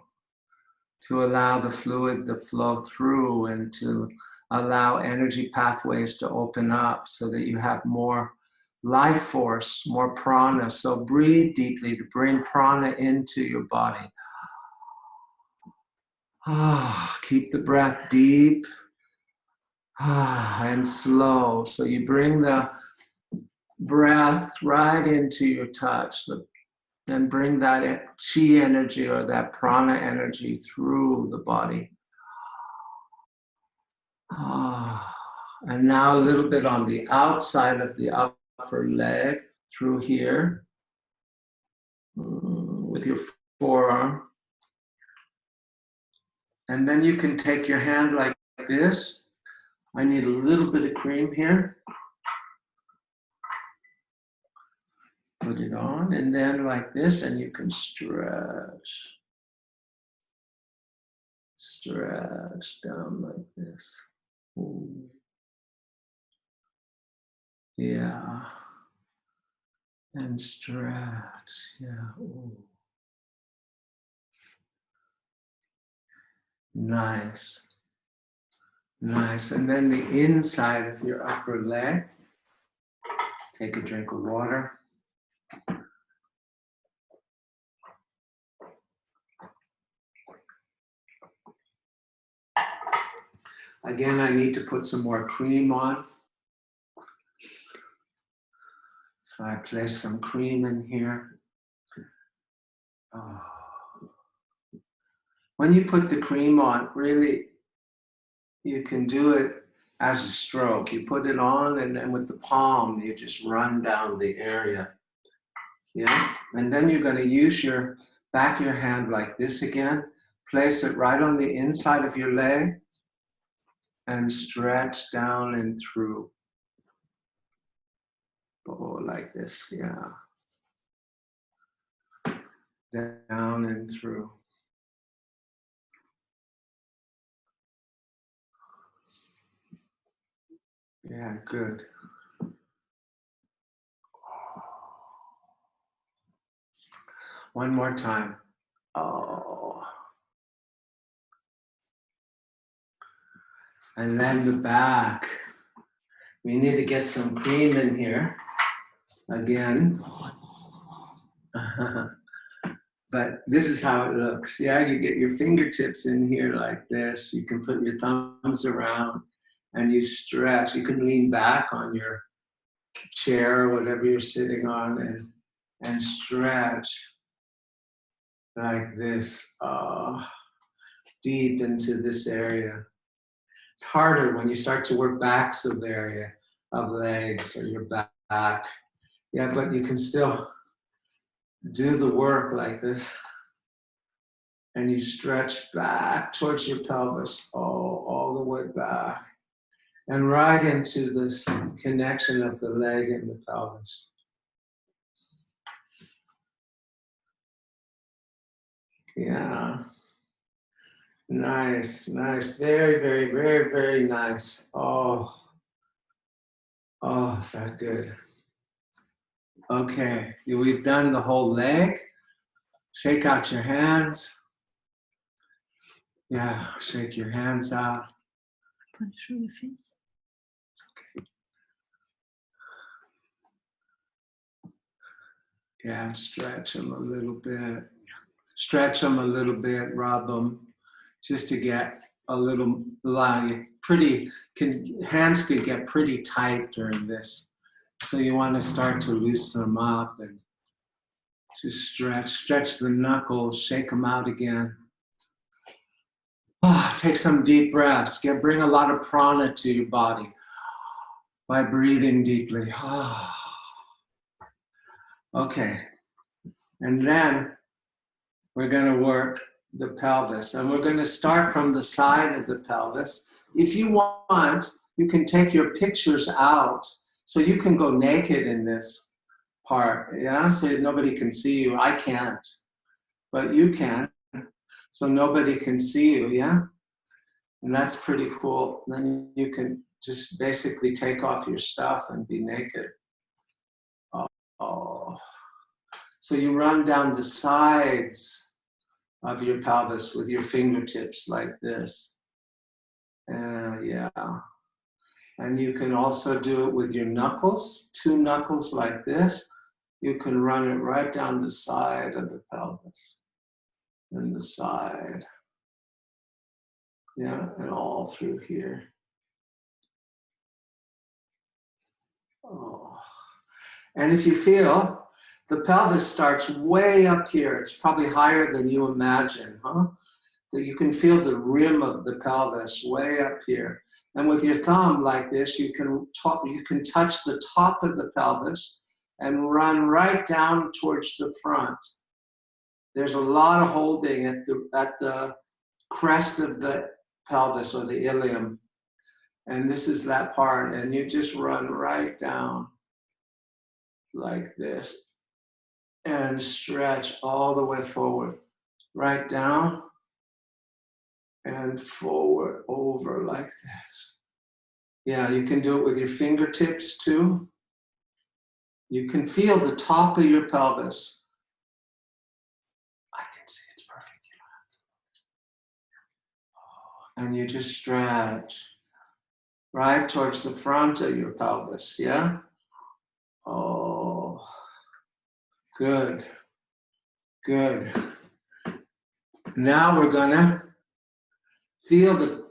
to allow the fluid to flow through and to allow energy pathways to open up so that you have more life force, more prana. So breathe deeply to bring prana into your body. Keep the breath deep and slow. So you bring the breath right into your touch and bring that chi energy or that prana energy through the body. And now a little bit on the outside of the upper leg through here with your forearm. And then you can take your hand like this. I need a little bit of cream here. Put it on, and then like this, and you can stretch. Stretch down like this. Ooh. Yeah. And stretch, yeah. Ooh. Nice. Nice. And then the inside of your upper leg. Take a drink of water. Again, I need to put some more cream on. So I place some cream in here. Oh. When you put the cream on, really, you can do it as a stroke. You put it on and then with the palm, you just run down the area. Yeah, and then you're going to use your back of your hand like this again. Place it right on the inside of your leg and stretch down and through. Oh, like this, yeah. Down and through. Yeah, good. One more time. Oh. And then the back. We need to get some cream in here. Again. But this is how it looks. Yeah, you get your fingertips in here like this. You can put your thumbs around and you stretch. You can lean back on your chair or whatever you're sitting on and stretch like this, deep into this area. It's harder when you start to work backs of the area of legs or your back. Yeah, but you can still do the work like this. And you stretch back towards your pelvis, all the way back. And right into this connection of the leg and the pelvis. Yeah. Nice, nice. Very, very, very, very nice. Oh, is that good? Okay, we've done the whole leg. Shake out your hands. Yeah, shake your hands out. Want to show your face? Okay. Yeah, stretch them a little bit. Stretch them a little bit, rub them, just to get a little line. Hands could get pretty tight during this. So you want to start to loosen them up and just stretch the knuckles, shake them out again. Take some deep breaths. Bring a lot of prana to your body by breathing deeply. Okay, and then we're going to work the pelvis, and we're going to start from the side of the pelvis. If you want, you can take your pictures out, so you can go naked in this part, yeah, so nobody can see you. I can't, but you can, so nobody can see you, yeah, and that's pretty cool. Then you can just basically take off your stuff and be naked. So you run down the sides of your pelvis with your fingertips like this. Yeah. And you can also do it with your knuckles, 2 knuckles like this. You can run it right down the side of the pelvis. And the side. Yeah, and all through here. Oh. And if you feel, the pelvis starts way up here. It's probably higher than you imagine, huh? So you can feel the rim of the pelvis way up here. And with your thumb like this, you can touch the top of the pelvis and run right down towards the front. There's a lot of holding at the crest of the pelvis or the ilium. And this is that part. And you just run right down like this. And stretch all the way forward. Right down. And forward, over like this. Yeah, you can do it with your fingertips too. You can feel the top of your pelvis. I can see it's perfect. And you just stretch right towards the front of your pelvis, yeah? Oh, good, good. Now we're gonna feel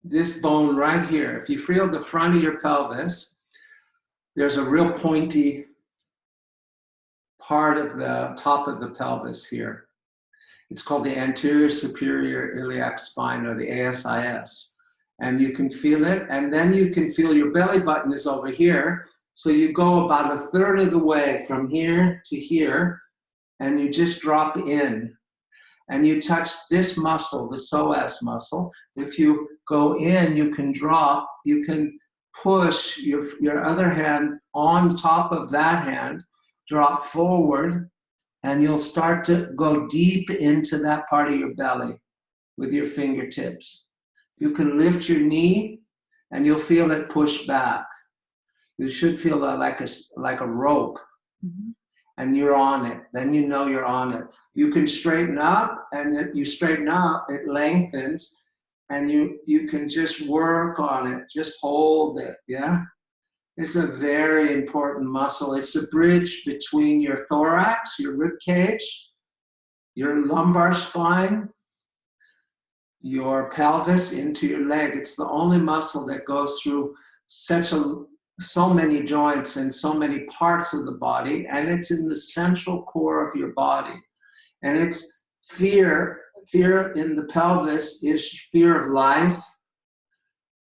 this bone right here. If you feel the front of your pelvis, there's a real pointy part of the top of the pelvis here. It's called the anterior superior iliac spine, or the ASIS. And you can feel it, and then you can feel your belly button is over here. So you go about 1/3 of the way from here to here, and you just drop in. And you touch this muscle, the psoas muscle. If you go in, you can drop, you can push your other hand on top of that hand, drop forward, and you'll start to go deep into that part of your belly with your fingertips. You can lift your knee, and you'll feel it push back. You should feel like a rope. Mm-hmm. And you're on it, then you know you're on it. You can straighten up, and you straighten up, it lengthens, and you can just work on it, just hold it, yeah? It's a very important muscle. It's a bridge between your thorax, your rib cage, your lumbar spine, your pelvis into your leg. It's the only muscle that goes through so many joints and so many parts of the body, and it's in the central core of your body. And it's fear. Fear in the pelvis is fear of life,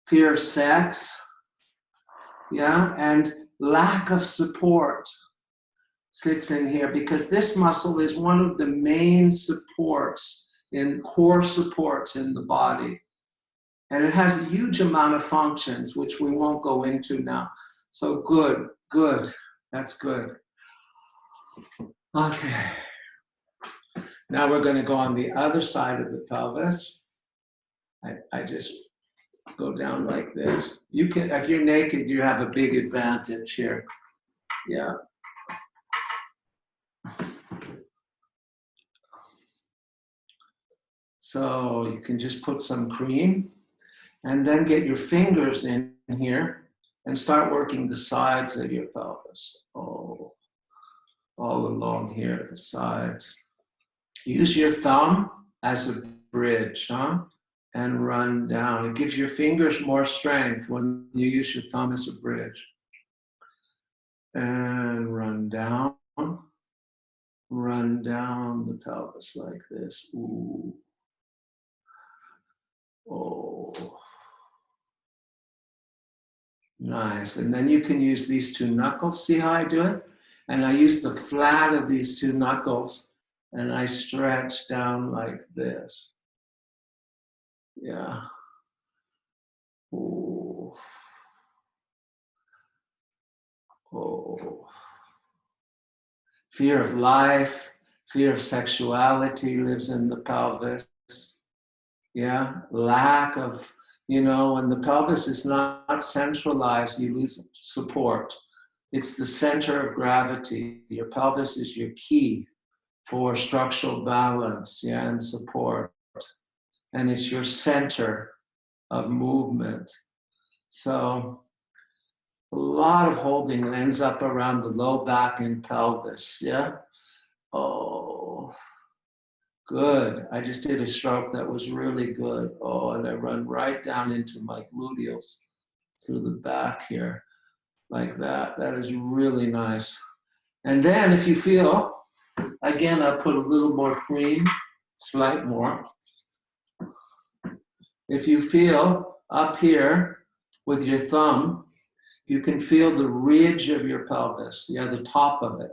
fear of sex, yeah, and lack of support sits in here, because this muscle is one of the main supports, core supports in the body. And it has a huge amount of functions, which we won't go into now. So good, good, that's good. Okay. Now we're going to go on the other side of the pelvis. I just go down like this. You can, if you're naked, you have a big advantage here. Yeah. So you can just put some cream and then get your fingers in here and start working the sides of your pelvis. Oh, all along here, the sides. Use your thumb as a bridge, huh? And run down. It gives your fingers more strength when you use your thumb as a bridge. And run down the pelvis like this. Ooh. Oh. Nice. And then you can use these two knuckles. See how I do it? And I use the flat of these two knuckles and I stretch down like this. Yeah. Oh. Oh. Fear of life, fear of sexuality lives in the pelvis. Yeah. Lack of, when the pelvis is not centralized, you lose support. It's the center of gravity. Your pelvis is your key for structural balance, yeah, and support. And it's your center of movement. So a lot of holding ends up around the low back and pelvis, yeah? Oh, good. I just did a stroke that was really good. Oh, and I run right down into my gluteals through the back here, like that. That is really nice. And then if you feel, again, I'll put a little more cream, slight more. If you feel up here with your thumb, you can feel the ridge of your pelvis, yeah, the top of it.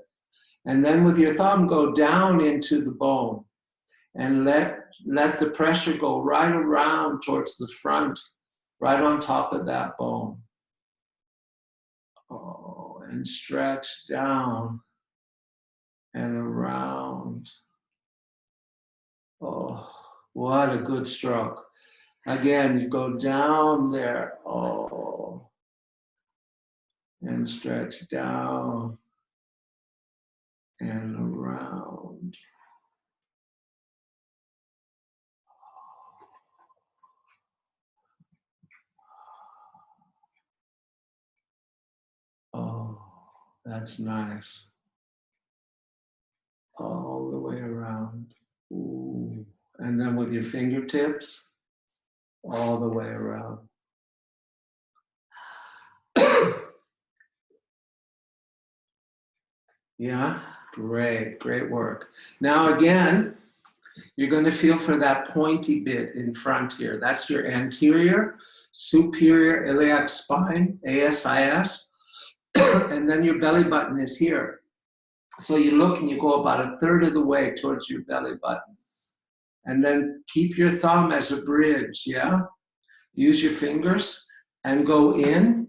And then with your thumb, go down into the bone and let the pressure go right around towards the front, right on top of that bone. Oh, and stretch down and around. Oh, what a good stroke. Again, you go down there, oh, and stretch down and around. Oh, that's nice. All the way around. Ooh. And then with your fingertips, all the way around. Yeah, great, great work. Now again, you're going to feel for that pointy bit in front here. That's your anterior superior iliac spine, ASIS. And then your belly button is here. So you look and you go about a third of the way towards your belly button. And then keep your thumb as a bridge, yeah? Use your fingers and go in.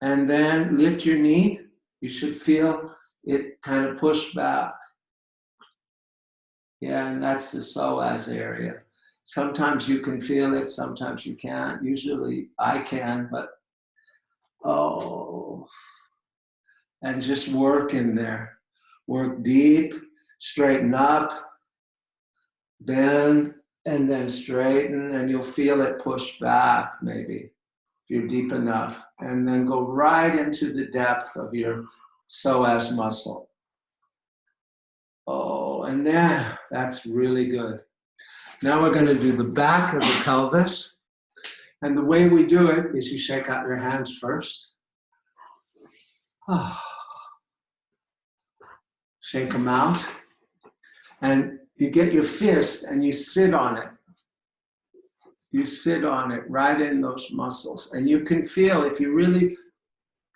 And then lift your knee. You should feel it kind of push back. Yeah, and that's the psoas area. Sometimes you can feel it, sometimes you can't. Usually I can, but oh. And just work in there. Work deep, straighten up, bend, and then straighten, and you'll feel it push back maybe, if you're deep enough. And then go right into the depth of your psoas muscle. Oh, and then that's really good. Now we're going to do the back of the pelvis. And the way we do it is you shake out your hands first. Shake them out. And you get your fist and you sit on it. You sit on it right in those muscles. And you can feel, if you really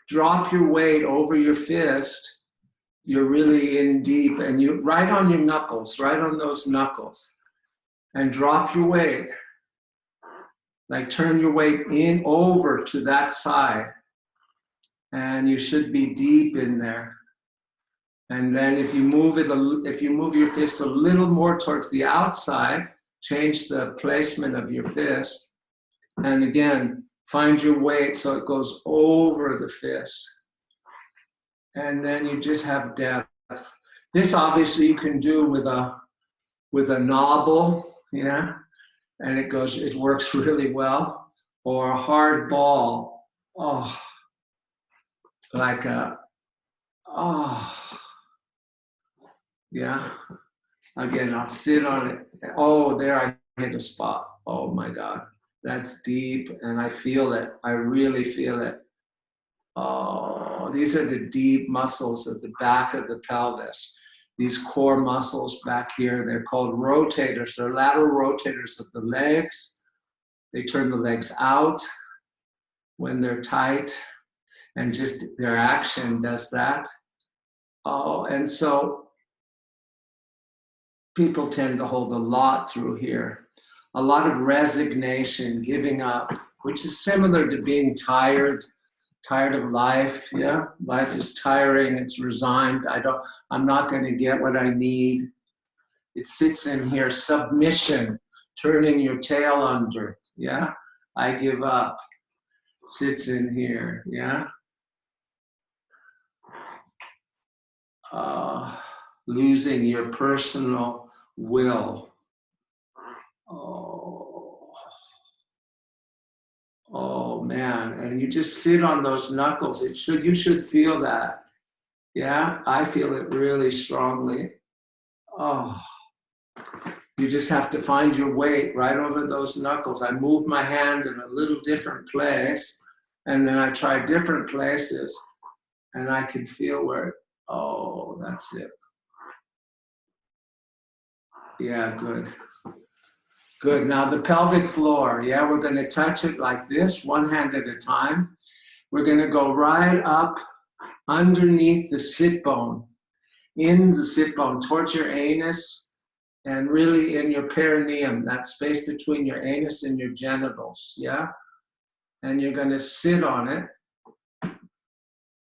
drop your weight over your fist, you're really in deep. And you right on your knuckles, right on those knuckles. And drop your weight. Like turn your weight in over to that side. And you should be deep in there. And then if you move your fist a little more towards the outside, change the placement of your fist. And again, find your weight so it goes over the fist. And then you just have depth. This obviously you can do with a knobble, yeah, and it works really well. Or a hard ball, yeah. Again, I'll sit on it. Oh, there I hit a spot. Oh my God, that's deep, and I feel it. I really feel it. Oh, these are the deep muscles at the back of the pelvis. These core muscles back here, they're called rotators. They're lateral rotators of the legs. They turn the legs out when they're tight, and just their action does that. Oh, and so people tend to hold a lot through here. A lot of resignation, giving up, which is similar to being tired of life, yeah? Life is tiring, it's resigned. I'm not gonna get what I need. It sits in here, submission, turning your tail under, yeah? I give up, sits in here, yeah? Losing your personal will. Oh man, and you just sit on those knuckles. You should feel that. Yeah, I feel it really strongly. Oh, you just have to find your weight right over those knuckles. I move my hand in a little different place, and then I try different places, and I can feel where, oh, that's it. Yeah, good. Good. Now the pelvic floor, yeah, we're going to touch it like this, one hand at a time. We're going to go right up underneath the sit bone, in the sit bone, towards your anus, and really in your perineum, that space between your anus and your genitals, yeah? And you're going to sit on it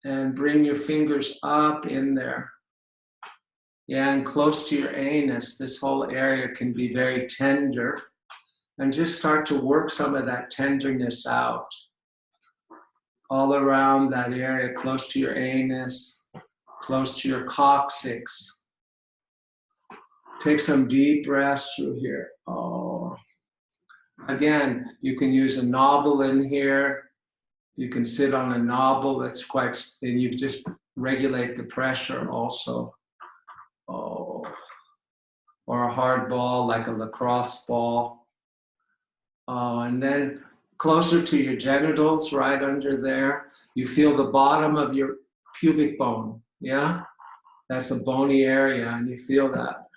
and bring your fingers up in there. Yeah, and close to your anus, this whole area can be very tender. And just start to work some of that tenderness out. All around that area, close to your anus, close to your coccyx. Take some deep breaths through here. Oh. Again, you can use a knobble in here. You can sit on a knobble that's and you just regulate the pressure also. Oh. Or a hard ball like a lacrosse ball. And then closer to your genitals, right under there, you feel the bottom of your pubic bone, yeah? That's a bony area, and you feel that.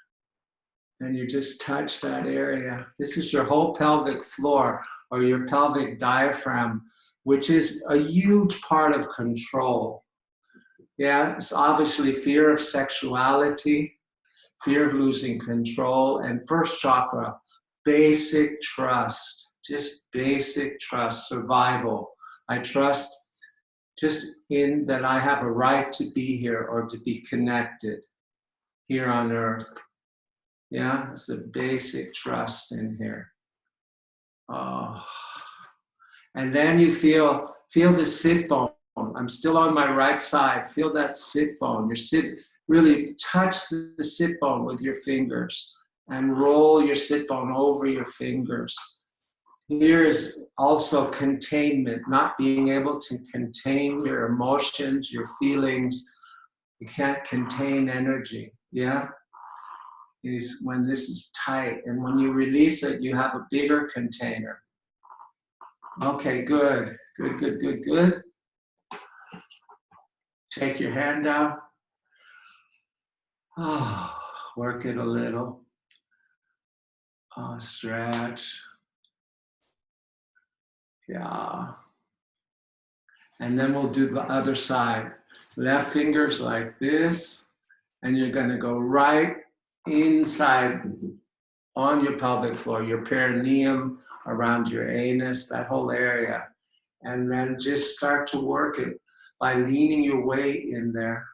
And you just touch that area. This is your whole pelvic floor, or your pelvic diaphragm, which is a huge part of control. Yeah, it's obviously fear of sexuality, fear of losing control, and first chakra, basic trust, just basic trust, survival. I trust just in that I have a right to be here or to be connected here on earth. Yeah, it's a basic trust in here. And then you feel the sit bone. I'm still on my right side. Feel that sit bone. Really touch the sit bone with your fingers and roll your sit bone over your fingers. Here is also containment, not being able to contain your emotions, your feelings. You can't contain energy, yeah? is when this is tight. And when you release it, you have a bigger container. Okay, good. Good, good, good, good. Take your hand out. Oh, work it a little. Oh, stretch. Yeah. And then we'll do the other side. Left fingers like this. And you're going to go right inside on your pelvic floor, your perineum, around your anus, that whole area. And then just start to work it by leaning your weight in there.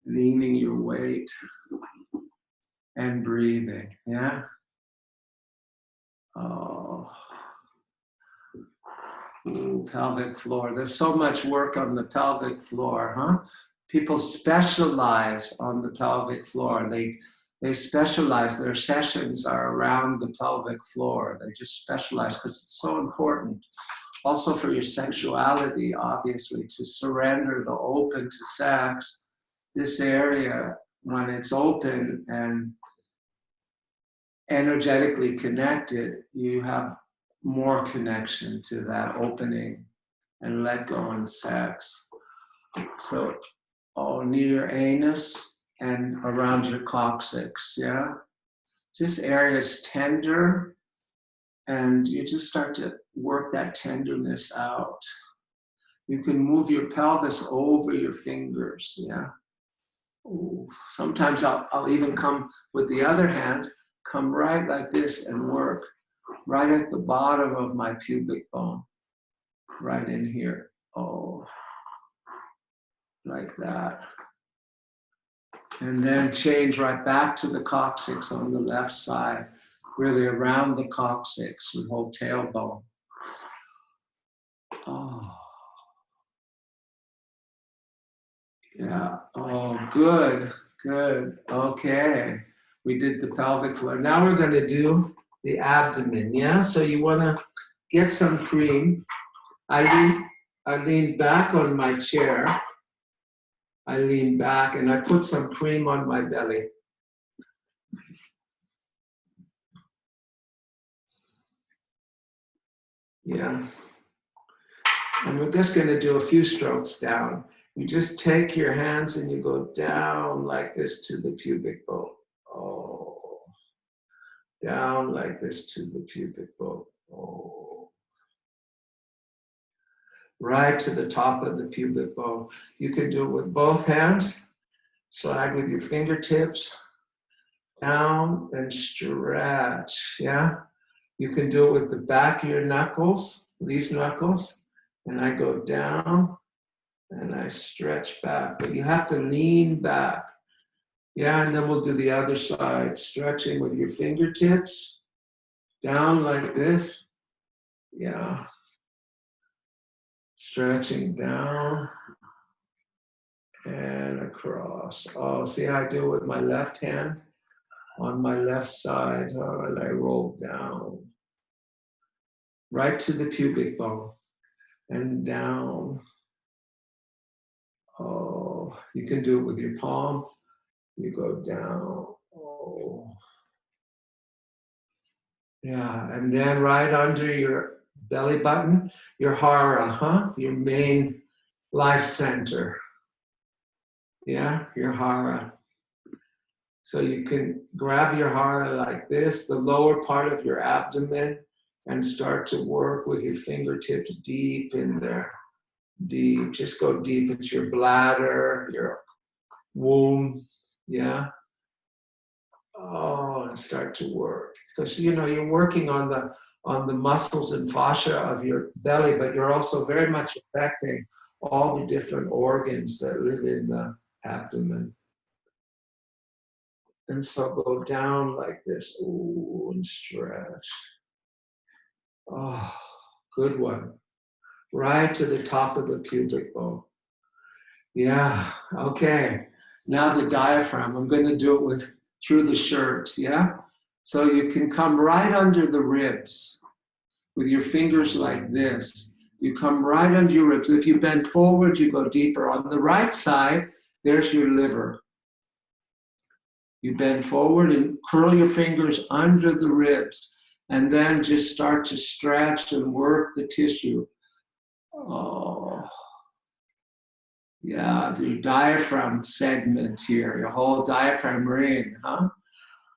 Leaning your weight and breathing, yeah? Oh. Ooh, pelvic floor. There's so much work on the pelvic floor, huh? People specialize on the pelvic floor. They specialize, their sessions are around the pelvic floor. They just specialize because it's so important. Also for your sexuality, obviously, to surrender, to open to sex. This area, when it's open and energetically connected, you have more connection to that opening and let go in sex. So, near your anus and around your coccyx, yeah? Just areas tender, and you just start to work that tenderness out. You can move your pelvis over your fingers, yeah? Ooh. Sometimes I'll even come with the other hand, come right like this and work right at the bottom of my pubic bone, right in here. Oh, like that. And then change right back to the coccyx on the left side, really around the coccyx, your whole tailbone. Oh. Yeah, oh, good, good. Okay, we did the pelvic floor. Now we're going to do the abdomen, yeah? So you want to get some cream. I lean back on my chair. I lean back and I put some cream on my belly. Yeah. And we're just going to do a few strokes down. You just take your hands and you go down like this to the pubic bone. Oh. Down like this to the pubic bone. Oh. Right to the top of the pubic bone. You can do it with both hands. Slide with your fingertips. Down and stretch, yeah? You can do it with the back of your knuckles, these knuckles. And I go down and I stretch back. But you have to lean back. Yeah, and then we'll do the other side. Stretching with your fingertips. Down like this. Yeah. Stretching down and across. Oh, see how I do it with my left hand? On my left side, and I roll down. Right to the pubic bone. And down. Oh, you can do it with your palm. You go down. Oh. Yeah, and then right under your belly button, your hara, huh? Your main life center. Yeah, your hara. So you can grab your hara like this, the lower part of your abdomen, and start to work with your fingertips deep in there. Deep, just go deep. It's your bladder, your womb, yeah. Oh, and start to work. Because you're working on the muscles and fascia of your belly, but you're also very much affecting all the different organs that live in the abdomen. And so go down like this, ooh, and stretch. Oh, good one. Right to the top of the pubic bone. Yeah, okay. Now the diaphragm, I'm going to do it through the shirt, yeah? So you can come right under the ribs with your fingers like this. You come right under your ribs. If you bend forward, you go deeper. On the right side, there's your liver. You bend forward and curl your fingers under the ribs, and then just start to stretch and work the tissue. Oh, yeah, the diaphragm segment here, your whole diaphragm ring, huh?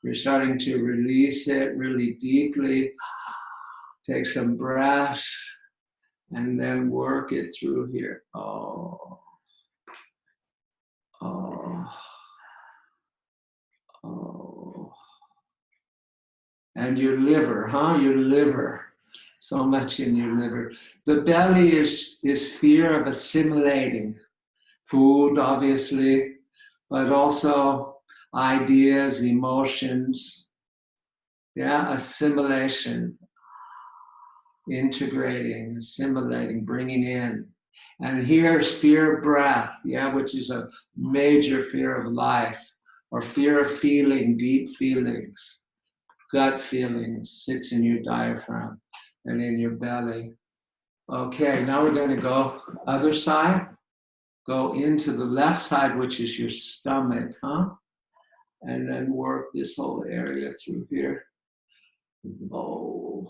You're starting to release it really deeply. Take some breath and then work it through here. Oh, oh, oh. And your liver, huh? Your liver. So much in your liver. The belly is fear of assimilating food, obviously, but also ideas, emotions. Yeah, assimilation, integrating, assimilating, bringing in. And here's fear of breath, yeah, which is a major fear of life, or fear of feeling, deep feelings, gut feelings, sits in your diaphragm and in your belly. Okay, now we're going to go other side. Go into the left side, which is your stomach, huh? And then work this whole area through here. Oh.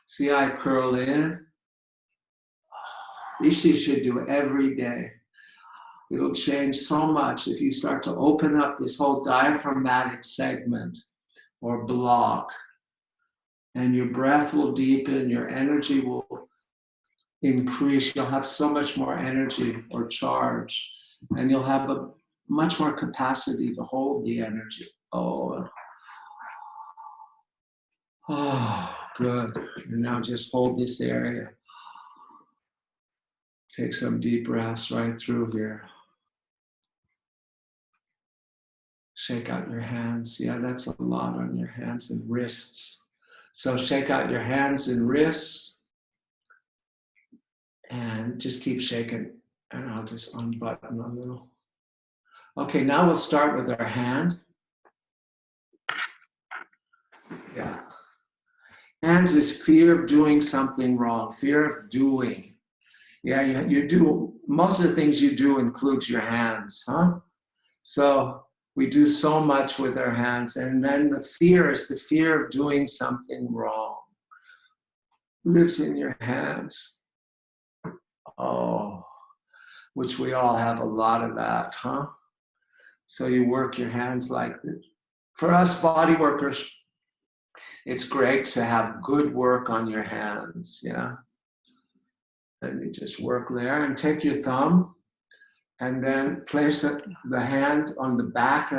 See, I curl in. This you should do every day. It'll change so much if you start to open up this whole diaphragmatic segment or block. And your breath will deepen, your energy will increase. You'll have so much more energy or charge. And you'll have a much more capacity to hold the energy. Oh, good. And now just hold this area. Take some deep breaths right through here. Shake out your hands. Yeah, that's a lot on your hands and wrists. So shake out your hands and wrists. And just keep shaking. And I'll just unbutton a little. Okay, now we'll start with our hand. Yeah. Hands is fear of doing something wrong, fear of doing. Yeah, you do, most of the things you do includes your hands, huh? So we do so much with our hands, and then the fear is the fear of doing something wrong. Lives in your hands. Oh, which we all have a lot of that, huh? So you work your hands like this. For us body workers, it's great to have good work on your hands, yeah? And you just work there and take your thumb and then place the hand on the back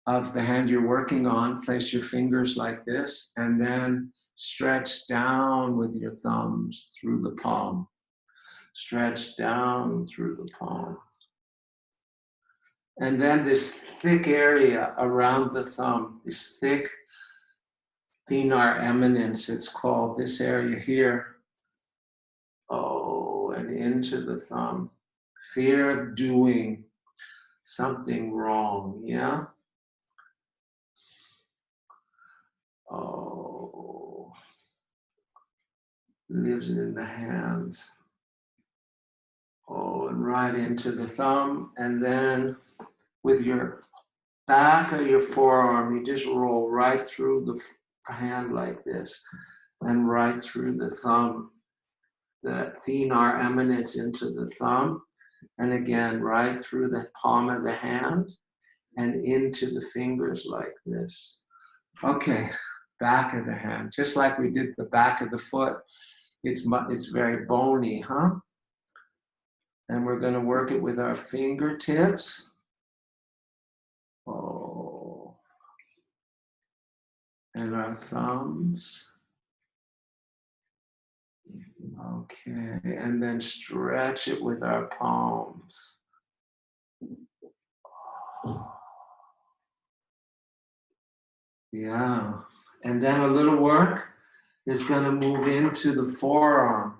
of the hand you're working on. Place your fingers like this and then stretch down with your thumbs through the palm. Stretch down through the palm. And then this thick area around the thumb, this thick thenar eminence, it's called, this area here. Oh, and into the thumb. Fear of doing something wrong, yeah? Oh, lives in the hands. Oh, and right into the thumb, and then with your back of your forearm, you just roll right through the hand like this, and right through the thumb, the thenar eminence into the thumb, and again, right through the palm of the hand, and into the fingers like this. Okay, back of the hand, just like we did the back of the foot. It's very bony, huh? And we're going to work it with our fingertips. Oh. And our thumbs. Okay, and then stretch it with our palms. Yeah, and then a little work is going to move into the forearm.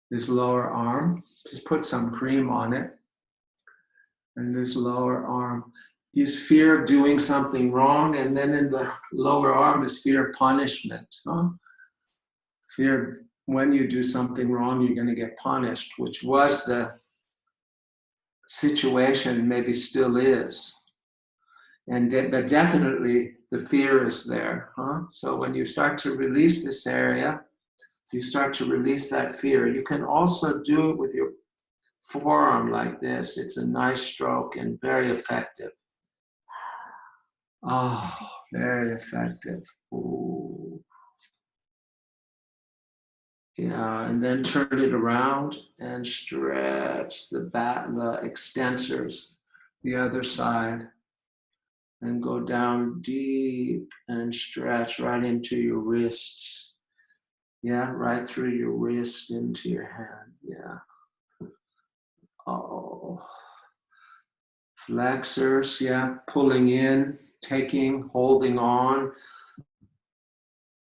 This lower arm, just put some cream on it. And this lower arm is fear of doing something wrong. And then in the lower arm is fear of punishment. Huh? Fear when you do something wrong, you're going to get punished, which was the situation, maybe still is. But definitely the fear is there, huh? So when you start to release this area, you start to release that fear. You can also do it with your forearm like this. It's a nice stroke and very effective. Oh, very effective. Ooh. Yeah, and then turn it around and stretch the back, the extensors, the other side, and go down deep and stretch right into your wrists. Yeah, right through your wrist into your hand. Yeah. Oh. Flexors, yeah, pulling in, taking, holding on.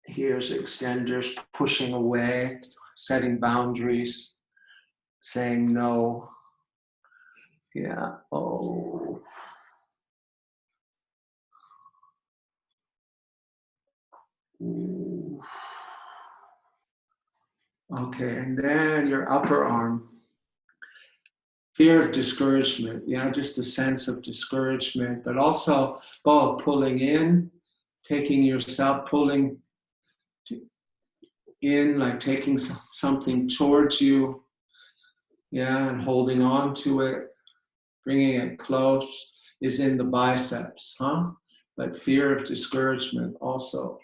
Here's extenders, pushing away, setting boundaries, saying no. Yeah, oh. Ooh. Okay, and then your upper arm. Fear of discouragement, yeah, just a sense of discouragement, but also both pulling in, taking yourself, pulling in, like taking something towards you, yeah, and holding on to it, bringing it close is in the biceps, huh? But fear of discouragement also,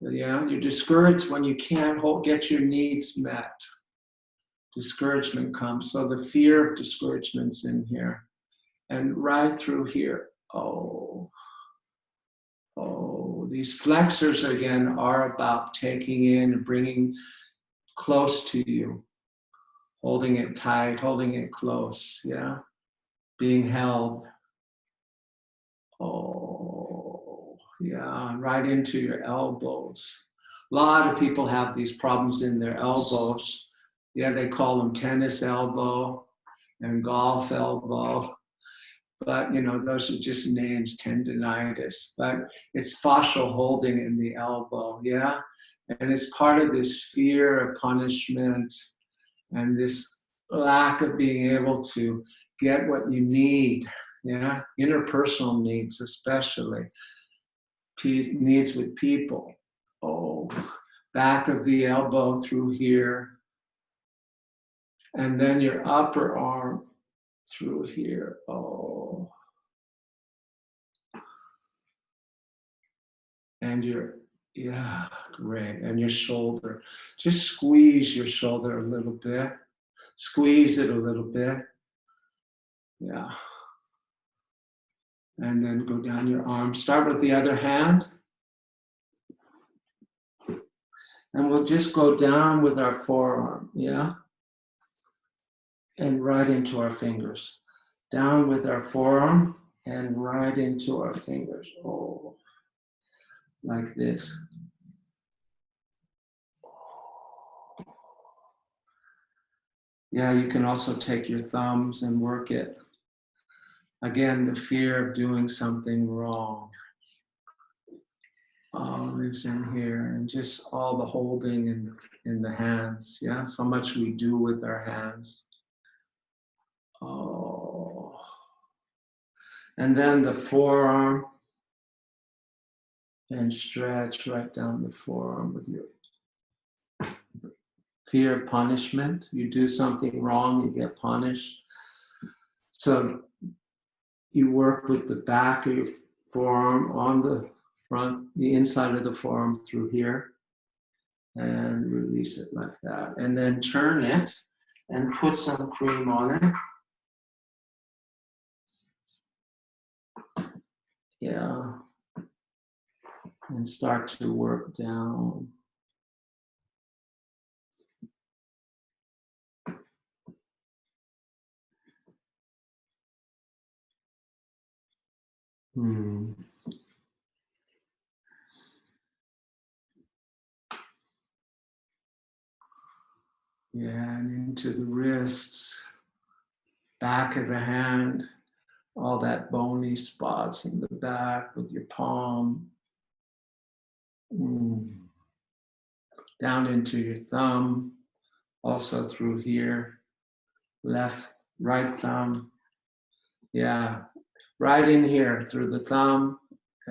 yeah, you're discouraged when you can't get your needs met. Discouragement comes, so the fear of discouragement's in here. And right through here, oh, these flexors again are about taking in and bringing close to you, holding it tight, holding it close, yeah, being held. Oh, yeah, right into your elbows. A lot of people have these problems in their elbows. Yeah, they call them tennis elbow and golf elbow. But, you know, those are just names, tendinitis. But it's fascial holding in the elbow, yeah? And it's part of this fear of punishment and this lack of being able to get what you need, yeah? Interpersonal needs especially, needs with people. Oh, back of the elbow through here. And then your upper arm through here, oh. And your, yeah, great. And your shoulder. Just squeeze your shoulder a little bit. Squeeze it a little bit. Yeah. And then go down your arm. Start with the other hand. And we'll just go down with our forearm, yeah? And right into our fingers. Down with our forearm and right into our fingers. Oh, like this. Yeah, you can also take your thumbs and work it. Again, the fear of doing something wrong lives in here, and just all the holding in the hands. Yeah, so much we do with our hands. Oh, and then the forearm, and stretch right down the forearm with your fear of punishment. You do something wrong, you get punished. So you work with the back of your forearm on the front, the inside of the forearm through here, and release it like that. And then turn it and put some cream on it. Yeah. And start to work down. Yeah, and into the wrists, back of the hand, all that bony spots in the back with your palm. Down into your thumb, also through here, left, right thumb. Yeah, right in here through the thumb.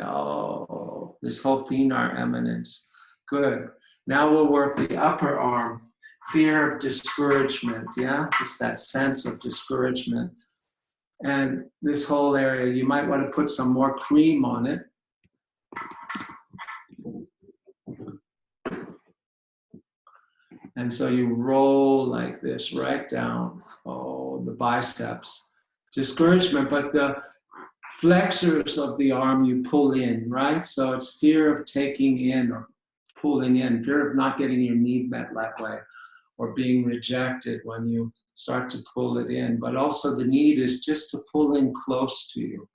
Oh, this whole thenar eminence. Good. Now we'll work the upper arm. Fear of discouragement, yeah? Just that sense of discouragement. And this whole area, you might want to put some more cream on it. And so you roll like this right down, oh, the biceps. Discouragement, but the flexors of the arm you pull in, right? So it's fear of taking in or pulling in, fear of not getting your need met that way, or being rejected when you start to pull it in. But also the need is just to pull in close to you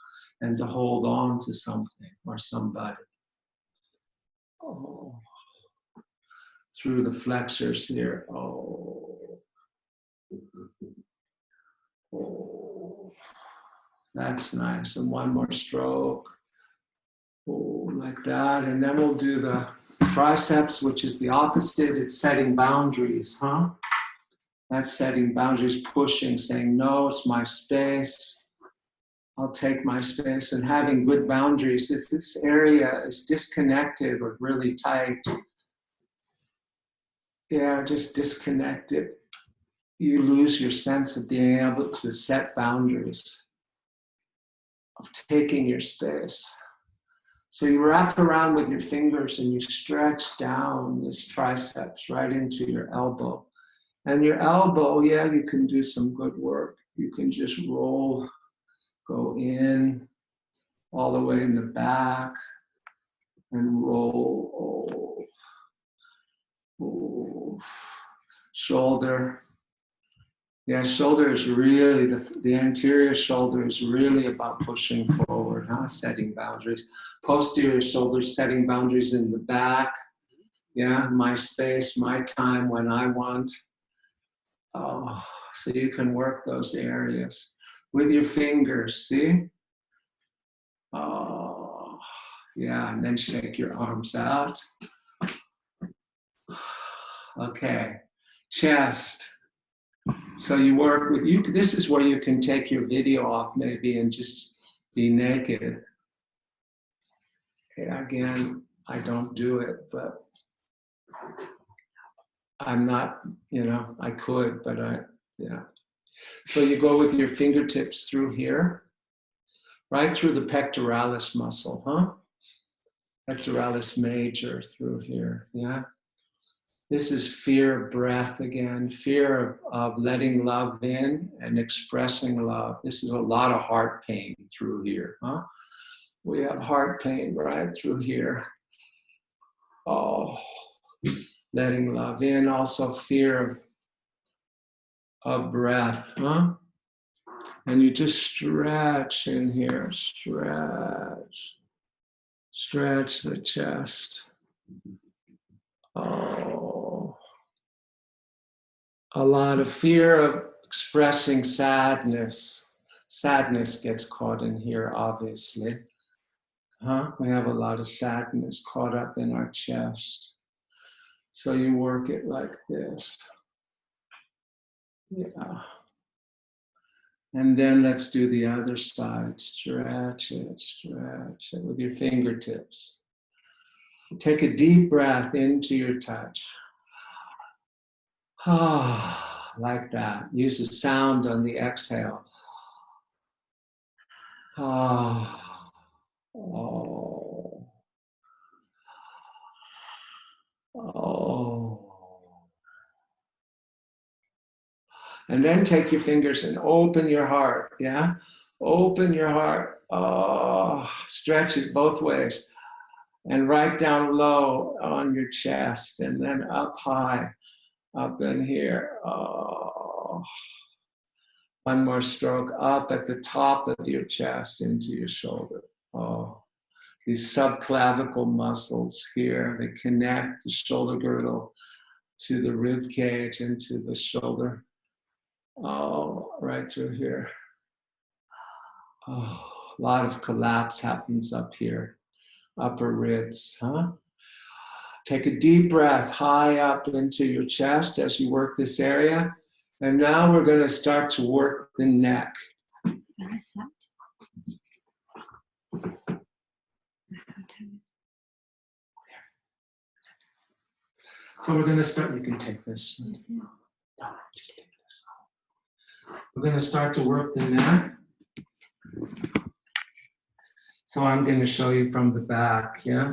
and to hold on to something or somebody. Oh. Through the flexors here. Oh. Oh. That's nice. And one more stroke. Oh, like that. And then we'll do the triceps, which is the opposite. It's setting boundaries, huh? That's setting boundaries, pushing, saying, no, it's my space. I'll take my space, and having good boundaries. If this area is disconnected or really tight, yeah, just disconnected, you lose your sense of being able to set boundaries, of taking your space. So you wrap around with your fingers and you stretch down this triceps right into your elbow. And your elbow, yeah, you can do some good work. You can just roll, go in, all the way in the back, and roll. Oh, oh. Shoulder. Yeah, shoulder is really, the anterior shoulder is really about pushing forward, huh? Setting boundaries. Posterior shoulder, setting boundaries in the back. Yeah, my space, my time when I want. Oh, so you can work those areas with your fingers, see? Oh, yeah, and then shake your arms out. Okay, chest. So you work with, you. This is where you can take your video off maybe and just be naked. Okay, again, I don't do it, but I'm not, I could, but yeah. So you go with your fingertips through here, right through the pectoralis muscle, huh? Pectoralis major through here, yeah? This is fear of breath again, fear of letting love in and expressing love. This is a lot of heart pain through here, huh? We have heart pain right through here. Oh, letting love in, also fear of breath, huh? And you just stretch in here, stretch the chest. Oh, a lot of fear of expressing sadness. Sadness gets caught in here, obviously. Huh? We have a lot of sadness caught up in our chest. So you work it like this. Yeah. And then let's do the other side. Stretch it with your fingertips. Take a deep breath into your touch. Ah, like that. Use the sound on the exhale. Ah, oh, oh. And then take your fingers and open your heart, yeah? Open your heart. Oh, stretch it both ways. And right down low on your chest, and then up high, up in here. Oh. One more stroke up at the top of your chest into your shoulder. Oh. These subclavicle muscles here, they connect the shoulder girdle to the rib cage and to the shoulder. Oh, right through here. Oh, a lot of collapse happens up here. Upper ribs, huh? Take a deep breath high up into your chest as you work this area. And now we're going to start to work the neck. So we're going to start, you can take this. No, just take this. We're going to start to work the neck. So I'm going to show you from the back, yeah?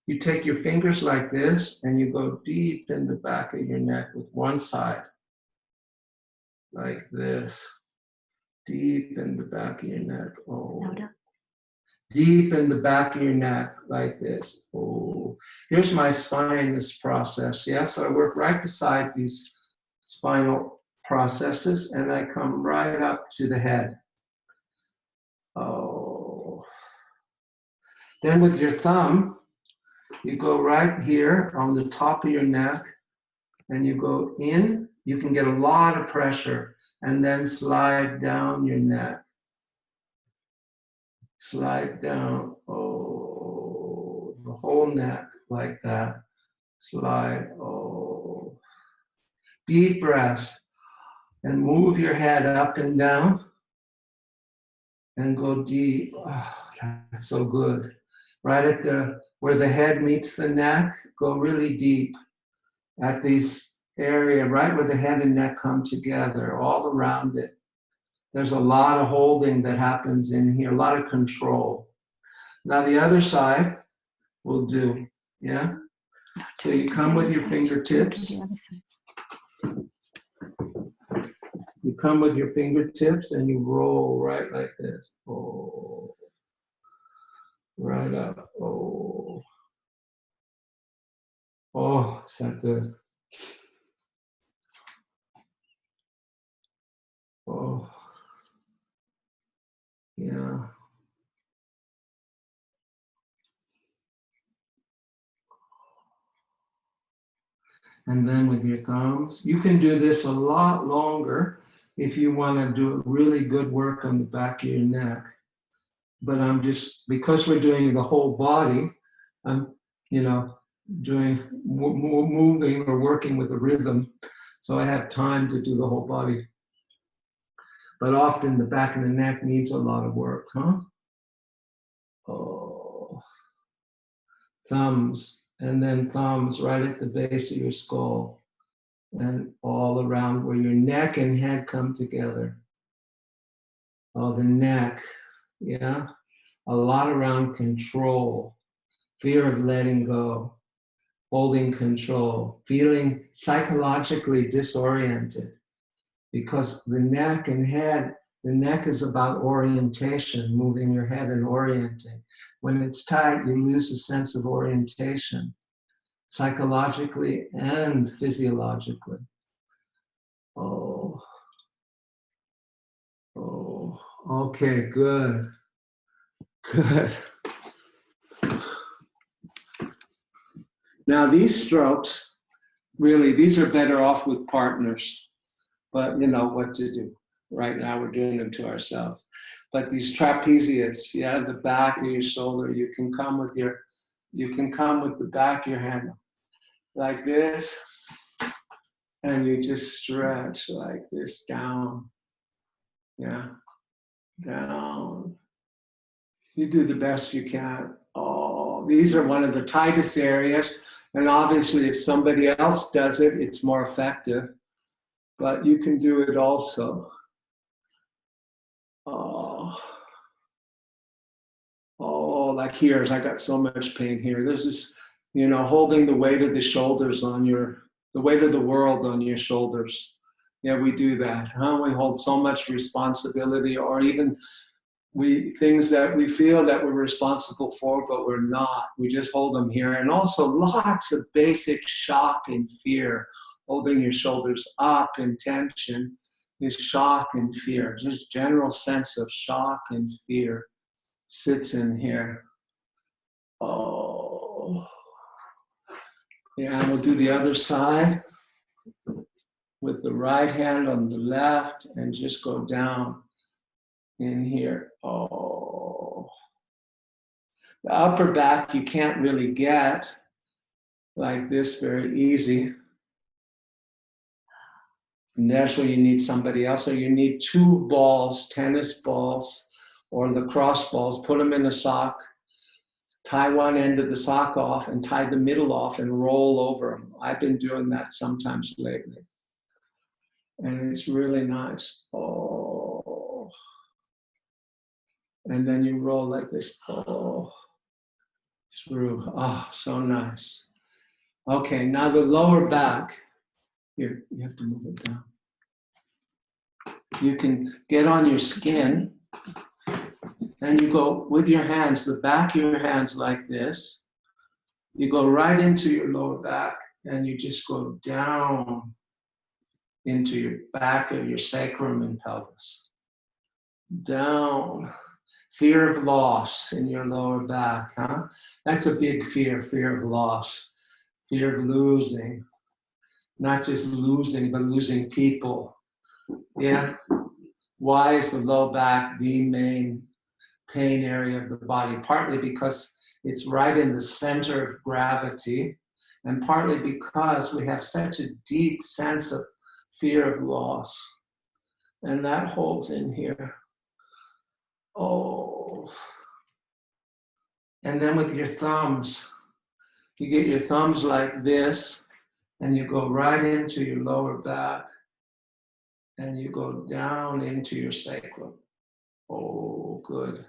You take your fingers like this and you go deep in the back of your neck with one side. Like this. Deep in the back of your neck. Oh. Louder. Deep in the back of your neck, like this. Oh. Here's my spinous process, yeah? So I work right beside these spinal processes and I come right up to the head. Oh. Then with your thumb, you go right here on the top of your neck and you go in. You can get a lot of pressure and then slide down your neck. Slide down, oh, the whole neck like that. Slide, oh. Deep breath and move your head up and down and go deep. Oh, that's so good. Right at where the head meets the neck, go really deep at this area, right where the head and neck come together, all around it. There's a lot of holding that happens in here, a lot of control. Now the other side will do, yeah? So you come with your fingertips. You come with your fingertips and you roll right like this. Oh. Right up. Oh. Oh, is that good? Oh. Yeah. And then with your thumbs, you can do this a lot longer if you want to do really good work on the back of your neck. But I'm just, because we're doing the whole body, I'm, doing moving or working with a rhythm. So I have time to do the whole body. But often the back of the neck needs a lot of work, huh? Oh. Thumbs, and then thumbs right at the base of your skull and all around where your neck and head come together. Oh, the neck, yeah? A lot around control, fear of letting go, holding control, feeling psychologically disoriented because the neck and head, the neck is about orientation, moving your head and orienting. When it's tight, you lose a sense of orientation, psychologically and physiologically. Oh, oh, okay, good, good. Now these strokes, really, these are better off with partners, but you know what to do. Right now we're doing them to ourselves. But these trapezius, yeah, the back of your shoulder, you can come with the back of your hand like this, and you just stretch like this down, yeah, down. You do the best you can. Oh, these are one of the tightest areas, and obviously if somebody else does it, it's more effective, but you can do it also. Oh, like here, I got so much pain here. This is, holding the weight of the shoulders on the weight of the world on your shoulders. Yeah, we do that, huh? We hold so much responsibility, or even things that we feel that we're responsible for, but we're not. We just hold them here. And also lots of basic shock and fear. Holding your shoulders up in tension is shock and fear. Just general sense of shock and fear sits in here. Oh. Yeah, and we'll do the other side with the right hand on the left and just go down in here. Oh. The upper back you can't really get like this very easy. And that's where you need somebody else. So you need two balls, tennis balls, or lacrosse balls, put them in a sock, tie one end of the sock off and tie the middle off and roll over them. I've been doing that sometimes lately. And it's really nice. Oh. And then you roll like this. Oh. Through. Oh, so nice. Okay, now the lower back. Here, you have to move it down. You can get on your skin and you go with your hands, the back of your hands like this. You go right into your lower back and you just go down into your back of your sacrum and pelvis. Down. Fear of loss in your lower back, huh? That's a big fear, fear of loss, fear of losing. Not just losing, but losing people. Yeah? Why is the low back the main pain area of the body? Partly because it's right in the center of gravity, and partly because we have such a deep sense of fear of loss. And that holds in here. Oh. And then with your thumbs, you get your thumbs like this, and you go right into your lower back, and you go down into your sacrum. Oh, good.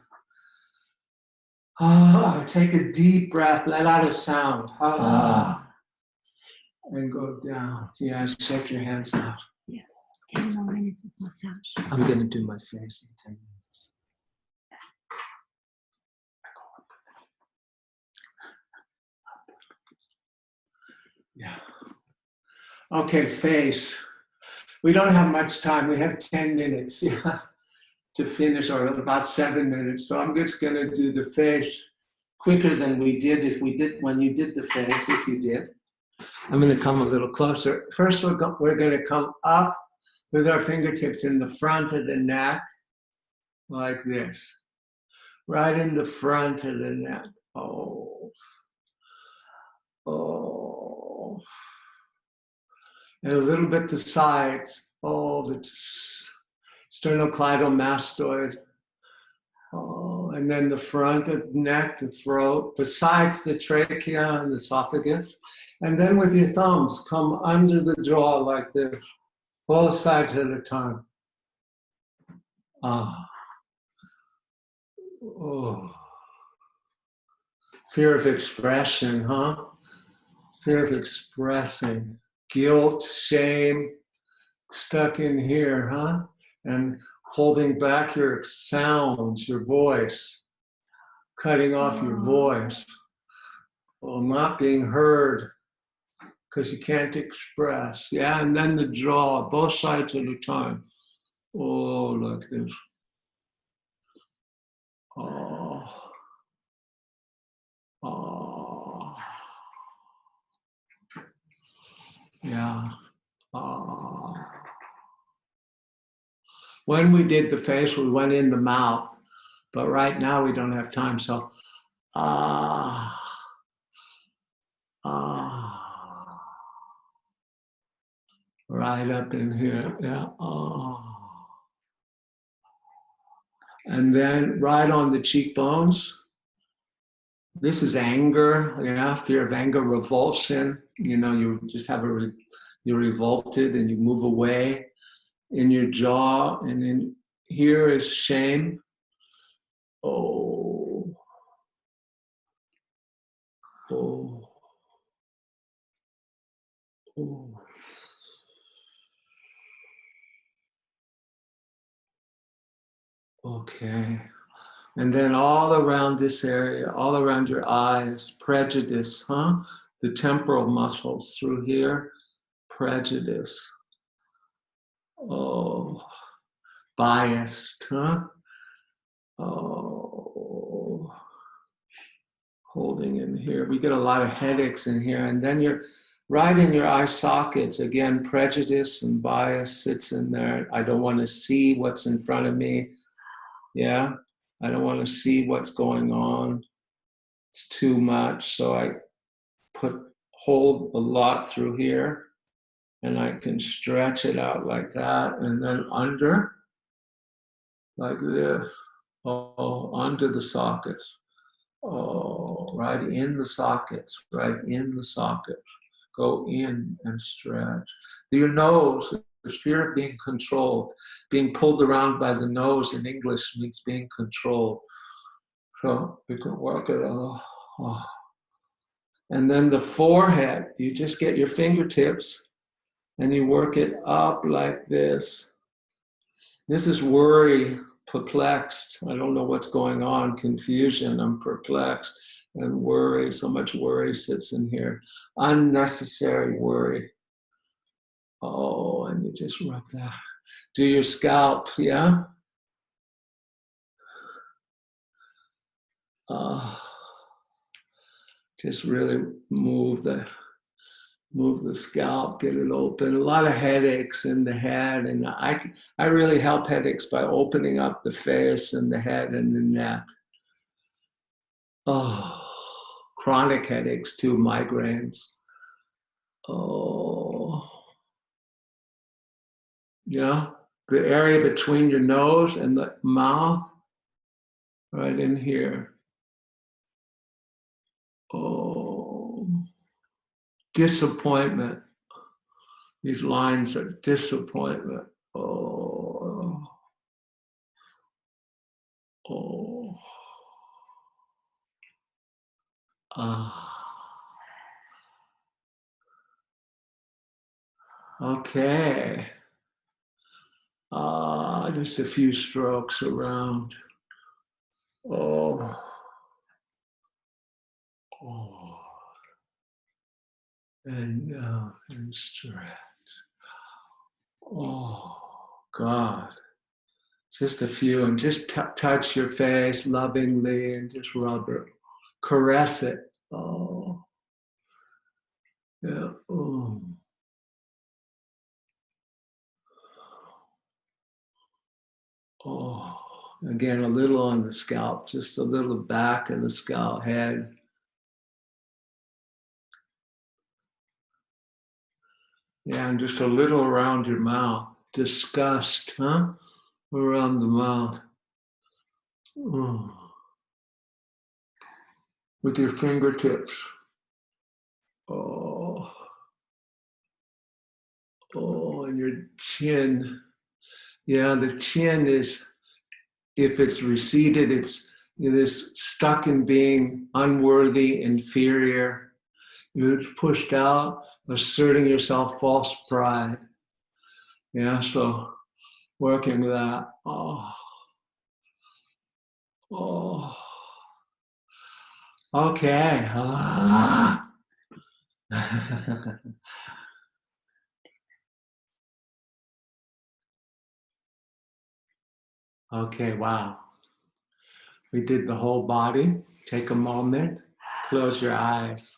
Ah, take a deep breath, let out a sound. Ah, and go down. Yeah, shake your hands out. Yeah, 10 more minutes of massage. I'm going to do my face in 10 minutes. Yeah. Okay, face. We don't have much time. We have 10 minutes, yeah, to finish, or about 7 minutes. So I'm just going to do the face quicker than we did when you did the face, if you did. I'm going to come a little closer. First, we're going to come up with our fingertips in the front of the neck, like this. Right in the front of the neck. Oh. Oh. And a little bit the sides. Oh, the sternocleidomastoid. Oh, and then the front of the neck, the throat, besides the trachea and the esophagus. And then with your thumbs, come under the jaw like this, both sides at a time. Ah. Oh. Fear of expression, huh? Fear of expressing. Guilt, shame, stuck in here, huh? And holding back your sounds, your voice, cutting off your voice, or not being heard because you can't express. Yeah, and then the jaw, both sides at a time. Oh, like this. Oh. Oh. Yeah. Oh. When we did the face, we went in the mouth, but right now we don't have time, so right up in here, yeah. And then right on the cheekbones. This is anger, yeah, fear of anger, revulsion. You know, you just have you're revolted and you move away in your jaw, and then here is shame. Oh. Oh. Oh. Okay. And then all around this area, all around your eyes, prejudice, huh? The temporal muscles through here, prejudice. Oh, biased, huh? Oh, holding in here. We get a lot of headaches in here. And then you're right in your eye sockets. Again, prejudice and bias sits in there. I don't want to see what's in front of me. Yeah, I don't want to see what's going on. It's too much. So I hold a lot through here, and I can stretch it out like that, and then under, like this. Oh, onto the sockets. Oh, right in the sockets, right in the sockets. Go in and stretch. Your nose, the fear of being controlled, being pulled around by the nose in English means being controlled. So you can work it. Oh. And then the forehead, you just get your fingertips and you work it up like this. This is worry, perplexed. I don't know what's going on, confusion, I'm perplexed. And worry, so much worry sits in here. Unnecessary worry. Oh, and you just rub that. Do your scalp, yeah? Just really move the scalp, get it open. A lot of headaches in the head, and I really help headaches by opening up the face and the head and the neck. Oh, chronic headaches too, migraines. Oh, yeah, the area between your nose and the mouth, right in here. Oh, disappointment. These lines are disappointment. Oh, oh, okay. Just a few strokes around. Oh, oh, and stretch. Oh, God. Just a few, and just touch your face lovingly and just rub it, caress it. Oh, yeah. Oh. Oh, again, a little on the scalp, just a little back of the scalp, head. Yeah, and just a little around your mouth. Disgust, huh? Around the mouth. Oh. With your fingertips. Oh. Oh, and your chin. Yeah, the chin is, if it's receded, it's stuck in being unworthy, inferior. It's pushed out, asserting yourself, false pride. Yeah, so working that. Oh. Oh. Okay. Okay, wow. We did the whole body. Take a moment, close your eyes,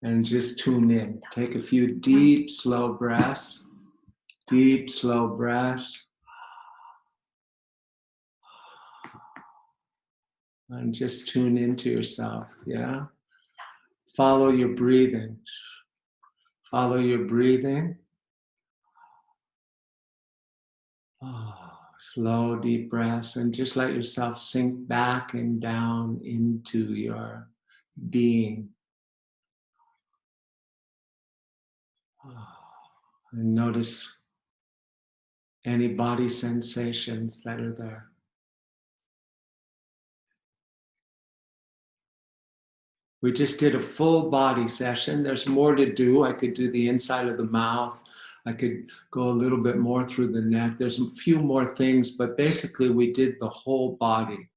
and just tune in. Take a few deep, slow breaths. Deep, slow breaths. And just tune into yourself, yeah? Follow your breathing. Follow your breathing. Oh, slow, deep breaths, and just let yourself sink back and down into your being. And notice any body sensations that are there. We just did a full body session. There's more to do. I could do the inside of the mouth. I could go a little bit more through the neck. There's a few more things, but basically we did the whole body.